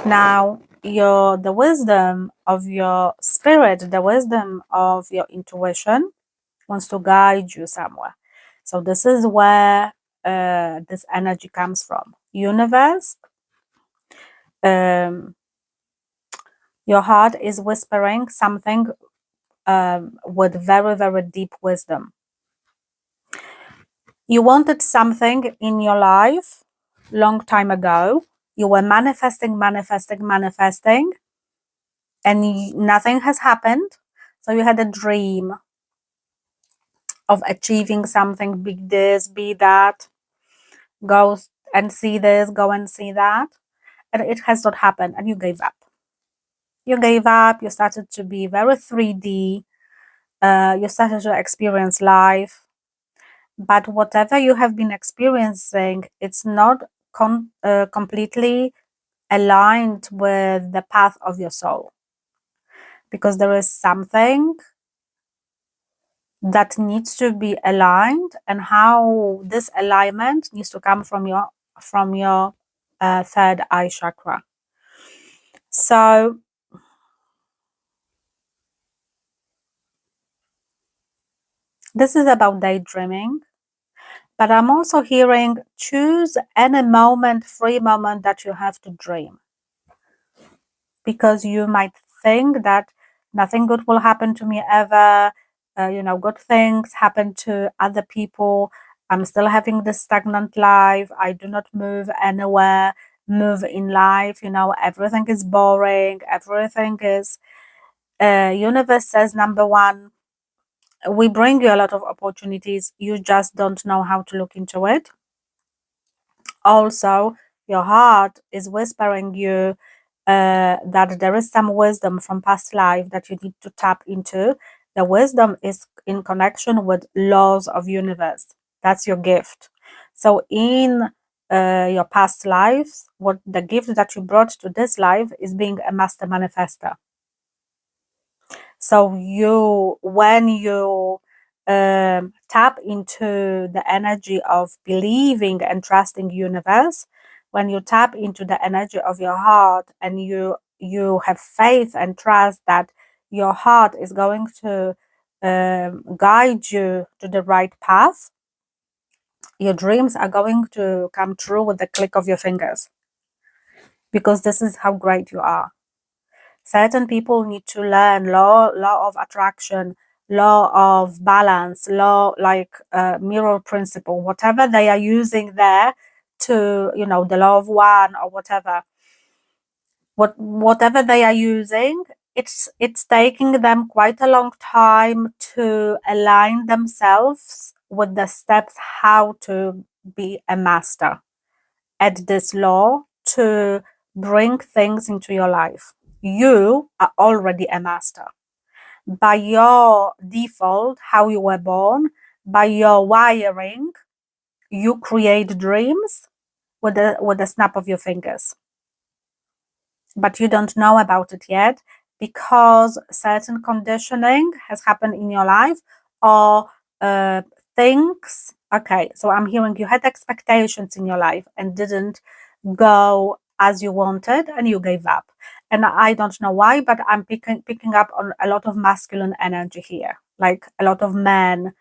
Now, the wisdom of your spirit, the wisdom of your intuition wants to guide you somewhere. So this is where this energy comes from. Universe, your heart is whispering something with very, very deep wisdom. You wanted something in your life long time ago. You were manifesting, and nothing has happened. So you had a dream of achieving something, be this, be that, go and see this, go and see that, and it has not happened, and you gave up. You gave up, you started to be very 3D, you started to experience life, but whatever you have been experiencing, it's not completely aligned with the path of your soul, because there is something that needs to be aligned, and how this alignment needs to come from your third eye chakra. So this is about daydreaming, but I'm also hearing choose any moment, free moment that you have to dream, because you might think that nothing good will happen to me ever. Good things happen to other people. I'm still having this stagnant life. I do not move anywhere, move in life. Everything is boring. Everything is, universe says, number one, we bring you a lot of opportunities. You just don't know how to look into it. Also, your heart is whispering you that there is some wisdom from past life that you need to tap into. The wisdom is in connection with laws of universe. That's your gift. So in your past lives, what the gift that you brought to this life is being a master manifester. So when you tap into the energy of believing and trusting universe, when you tap into the energy of your heart, and you have faith and trust that your heart is going to guide you to the right path, your dreams are going to come true with the click of your fingers, because this is how great you are. Certain people need to learn law of attraction, law of balance, law like mirror principle, whatever they are using there, to the law of one, or whatever they are using. It's taking them quite a long time to align themselves with the steps how to be a master at this law, to bring things into your life. You are already a master. By your default, how you were born, by your wiring, you create dreams with the snap of your fingers. But you don't know about it yet, because certain conditioning has happened in your life, or things. Okay, so I'm hearing you had expectations in your life and didn't go as you wanted, and you gave up. And I don't know why, but I'm picking up on a lot of masculine energy here. Like a lot of men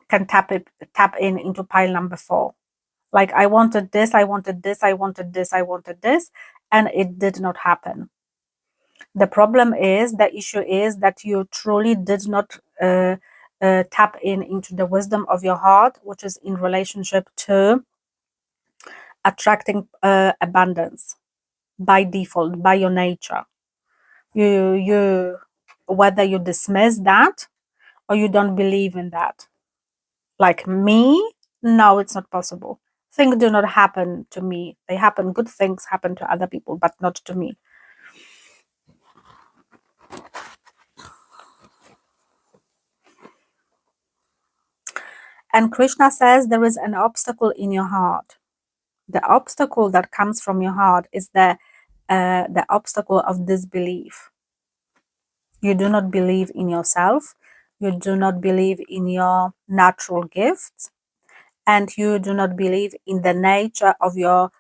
can tap into pile number 4. Like, I wanted this, I wanted this, I wanted this, I wanted this, and it did not happen. The problem is, the issue is that you truly did not tap into the wisdom of your heart, which is in relationship to attracting abundance by default, by your nature. You whether you dismiss that or you don't believe in that. Like me, no, it's not possible. Things do not happen to me. They happen, good things happen to other people, but not to me. And Krishna says there is an obstacle in your heart. The obstacle that comes from your heart is the obstacle of disbelief. You do not believe in yourself. You do not believe in your natural gifts, and you do not believe in the nature of your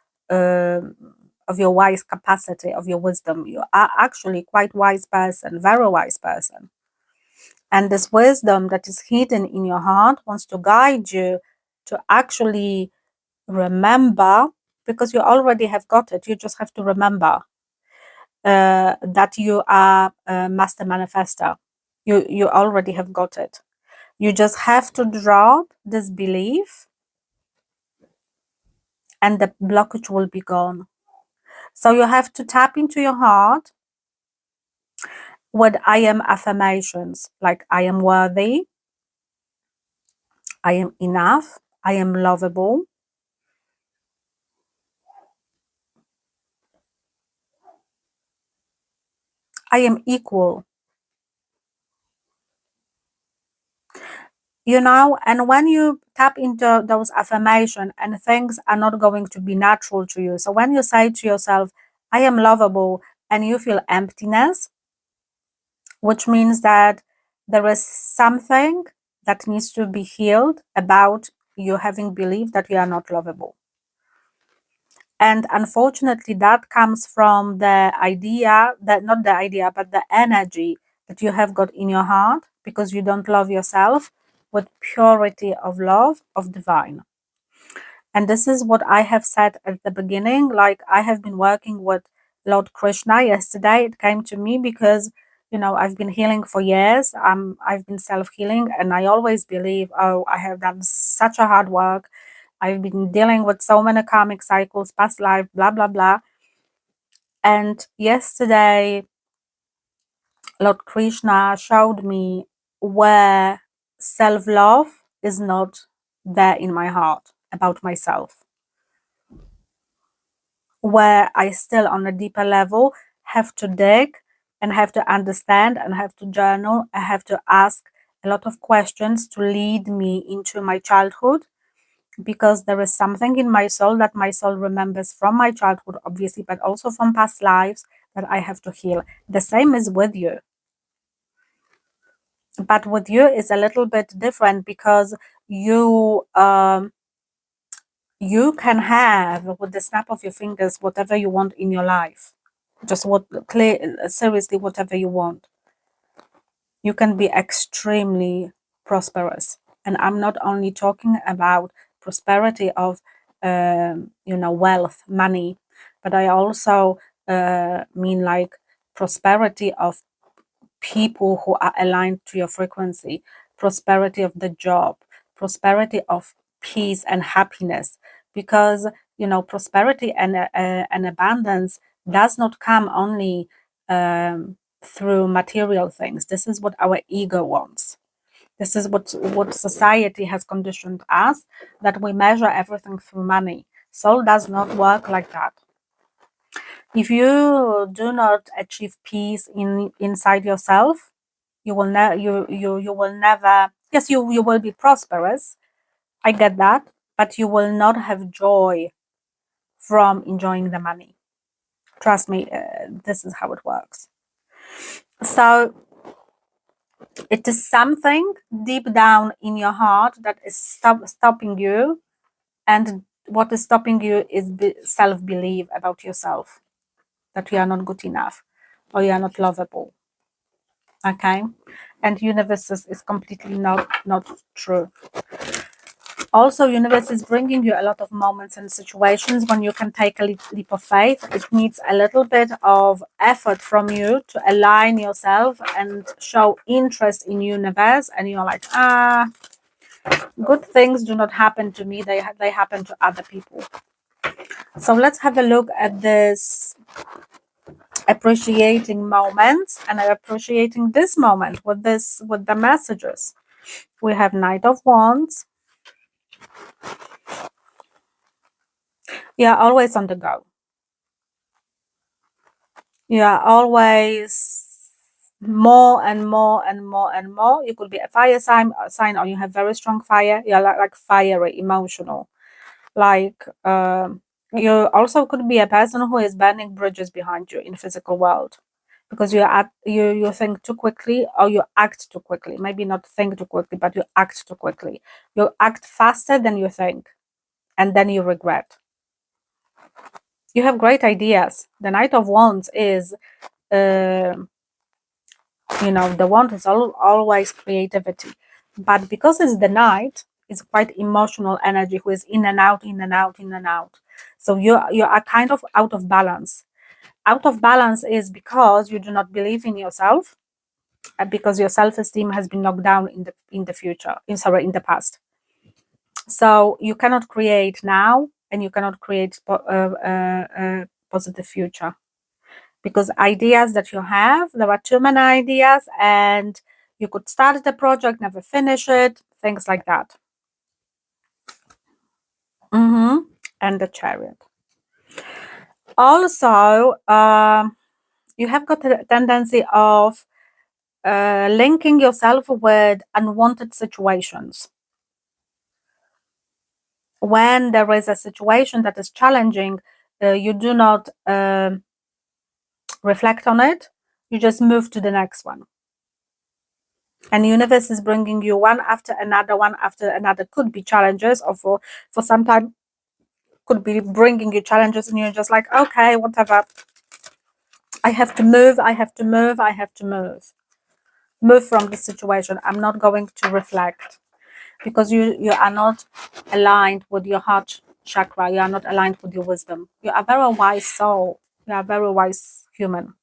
wise capacity, of your wisdom. You are actually quite wise person, very wise person. And this wisdom that is hidden in your heart wants to guide you to actually remember, because you already have got it. You just have to remember that you are a master manifester. You already have got it. You just have to drop this belief and the blockage will be gone. So you have to tap into your heart with I am affirmations, like I am worthy, I am enough, I am lovable, I am equal. And when you tap into those affirmation and things are not going to be natural to you. So when you say to yourself, I am lovable, and you feel emptiness, which means that there is something that needs to be healed about you having believed that you are not lovable. And unfortunately, that comes from the idea that not the idea, but the energy that you have got in your heart because you don't love yourself with purity of love of divine. And this is what I have said at the beginning. Like, I have been working with Lord Krishna yesterday. It came to me because, I've been healing for years. I've been self-healing, and I always believe, oh, I have done such a hard work. I've been dealing with so many karmic cycles, past life, blah, blah, blah. And yesterday, Lord Krishna showed me where self-love is not there in my heart about myself, where I still on a deeper level have to dig and have to understand and have to journal. I have to ask a lot of questions to lead me into my childhood, because there is something in my soul that my soul remembers from my childhood, obviously, but also from past lives that I have to heal. The same is with you. But with you is a little bit different because you can have with the snap of your fingers whatever you want in your life. Just seriously, whatever you want. You can be extremely prosperous. And I'm not only talking about prosperity of wealth, money, but I also mean like prosperity of people who are aligned to your frequency, prosperity of the job, prosperity of peace and happiness. Because prosperity and abundance does not come only through material things. This is what our ego wants. This is what society has conditioned us, that we measure everything through money. Soul does not work like that. If you do not achieve peace inside yourself, you will never. Yes, you will be prosperous. I get that, but you will not have joy from enjoying the money. Trust me, this is how it works. So it is something deep down in your heart that is stopping you, and what is stopping you is self-belief about yourself, that you are not good enough or you are not lovable. Okay, and universe is completely not true. Also, universe is bringing you a lot of moments and situations when you can take a leap of faith. It needs a little bit of effort from you to align yourself and show interest in universe, and you're like, good things do not happen to me, they happen to other people. So let's have a look at this appreciating moments and appreciating this moment with the messages. We have Knight of Wands. You're always on the go. You are always more and more and more and more. You could be a fire sign, or you have very strong fire. You're like fiery, emotional. Like you also could be a person who is burning bridges behind you in physical world, because you think too quickly, or you act too quickly. Maybe not think too quickly, but you act too quickly. You act faster than you think, and then you regret. You have great ideas. The Knight of Wands is the wand is always creativity, but because it's the night, it's quite emotional energy who is in and out, in and out, in and out. So you are kind of out of balance. Out of balance is because you do not believe in yourself, because your self-esteem has been knocked down in the future, in the past. So you cannot create now, and you cannot create positive future, because ideas that you have, there are too many ideas, and you could start the project, never finish it, things like that. And the Chariot. Also, you have got a tendency of linking yourself with unwanted situations. When there is a situation that is challenging, you do not reflect on it, you just move to the next one. And the universe is bringing you one after another. Could be challenges, or for some time could be bringing you challenges, and you're just like, okay, whatever, I have to move, move from this situation. I'm not going to reflect, because you are not aligned with your heart chakra. You are not aligned with your wisdom. You are a very wise soul. You are a very wise human,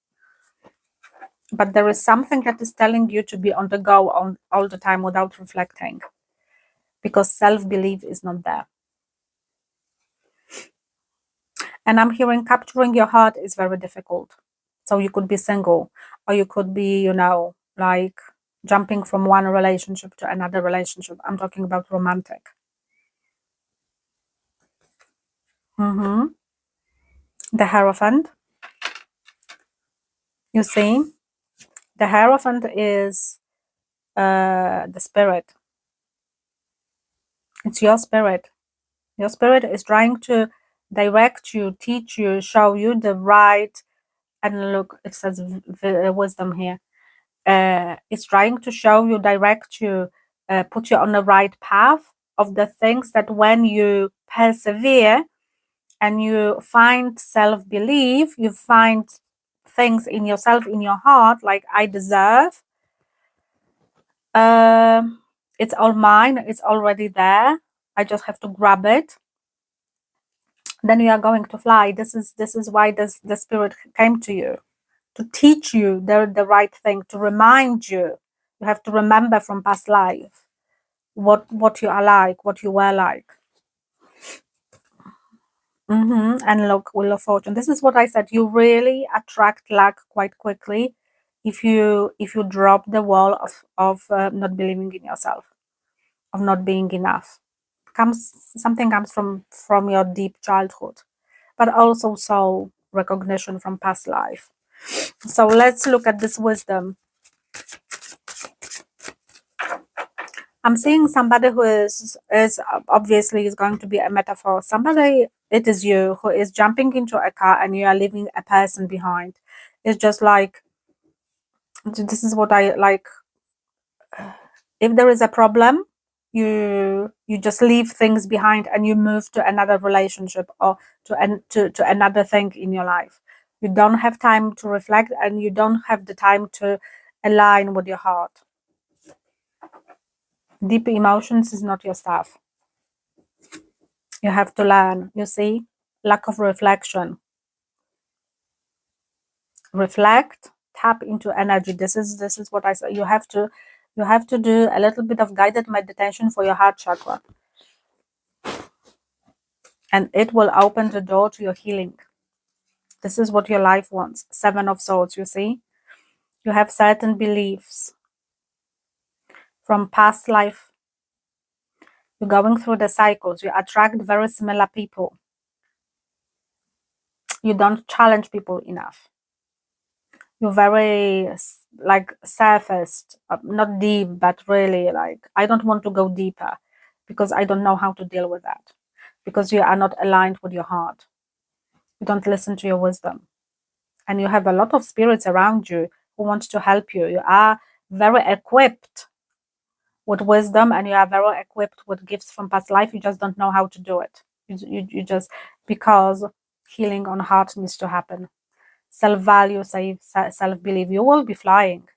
but there is something that is telling you to be on the go all the time without reflecting, because self-belief is not there. And I'm hearing capturing your heart is very difficult. So you could be single, or you could be, like jumping from one relationship to another relationship. I'm talking about romantic. The Hierophant. You see, the Hierophant is the spirit. It's your spirit. Your spirit is trying to direct you, teach you, show you the right. And look, it says wisdom here. It's trying to show you, direct you, put you on the right path of the things that when you persevere and you find self-belief, you find things in yourself, in your heart, like I deserve. It's all mine. It's already there. I just have to grab it. Then you are going to fly. This is why the spirit came to you, to teach you the right thing, to remind you. You have to remember from past life what you are like, what you were like. And look, Wheel of Fortune. This is what I said. You really attract luck quite quickly if you drop the wall of not believing in yourself, of not being enough. Something comes from your deep childhood, but also soul recognition from past life. So let's look at this wisdom. I'm seeing somebody who is obviously is going to be a metaphor. Somebody, it is you, who is jumping into a car and you are leaving a person behind. It's just like, this is what I like. If there is a problem, you just leave things behind and you move to another relationship, or to another thing in your life. You don't have time to reflect, and you don't have the time to align with your heart. Deep emotions is not your stuff. You have to learn, you see, lack of reflection. Reflect, tap into energy. This is what I say. You have to do a little bit of guided meditation for your heart chakra, and it will open the door to your healing. This is what your life wants. Seven of Swords, you see. You have certain beliefs from past life. You're going through the cycles. You attract very similar people. You don't challenge people enough. You're very like surfaced, not deep, but really like, I don't want to go deeper because I don't know how to deal with that, because you are not aligned with your heart. You don't listen to your wisdom, and you have a lot of spirits around you who want to help you. You are very equipped with wisdom, and you are very equipped with gifts from past life. You just don't know how to do it. You just, because healing on heart needs to happen. Self-value, self-belief, you will be flying.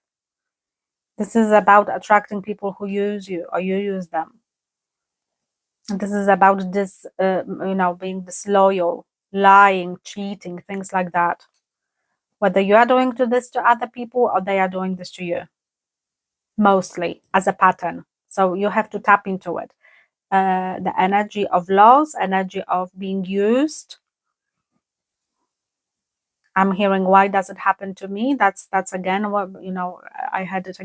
This is about attracting people who use you or you use them. And this is about this, being disloyal, lying, cheating, things like that. Whether you are doing this to other people or they are doing this to you, mostly as a pattern. So you have to tap into it. The energy of loss, energy of being used. I'm hearing, why does it happen to me? That's again what, I had it.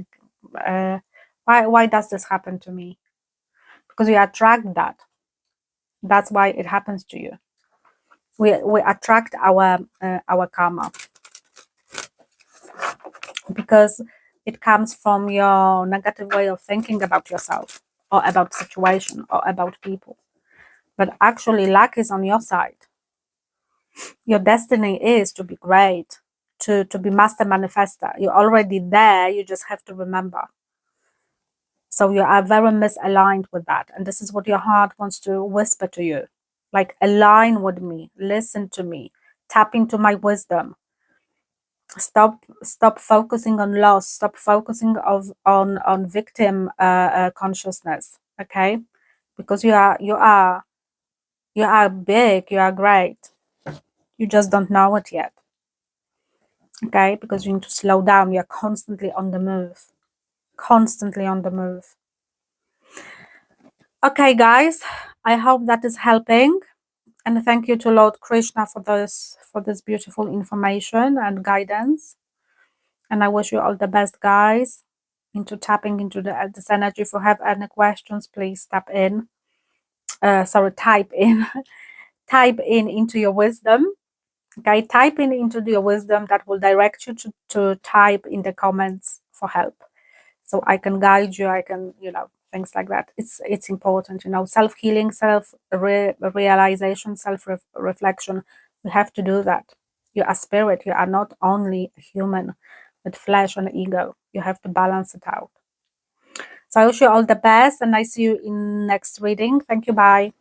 Why does this happen to me? Because you attract that. That's why it happens to you. We attract our karma, because it comes from your negative way of thinking about yourself or about situation or about people. But actually, luck is on your side. Your destiny is to be great, to be master manifester. You're already there. You just have to remember. So you are very misaligned with that. And this is what your heart wants to whisper to you. Like, align with me, listen to me, tap into my wisdom. Stop focusing on loss. Stop focusing on victim consciousness. Okay, because you are big. You are great. You just don't know it yet. Okay, because you need to slow down. You're constantly on the move. Constantly on the move. Okay, guys, I hope that is helping. And thank you to Lord Krishna for this beautiful information and guidance. And I wish you all the best, guys, into tapping into this energy. If you have any questions, please type in. Type in. Type in into your wisdom. Okay, type in into your wisdom. That will direct you to type in the comments for help, so I can guide you. I can, things like that. It's important, self-healing, self-realization, self-reflection. We have to do that. You are spirit. You are not only a human with flesh and ego. You have to balance it out. So I wish you all the best, and I see you in next reading. Thank you. Bye.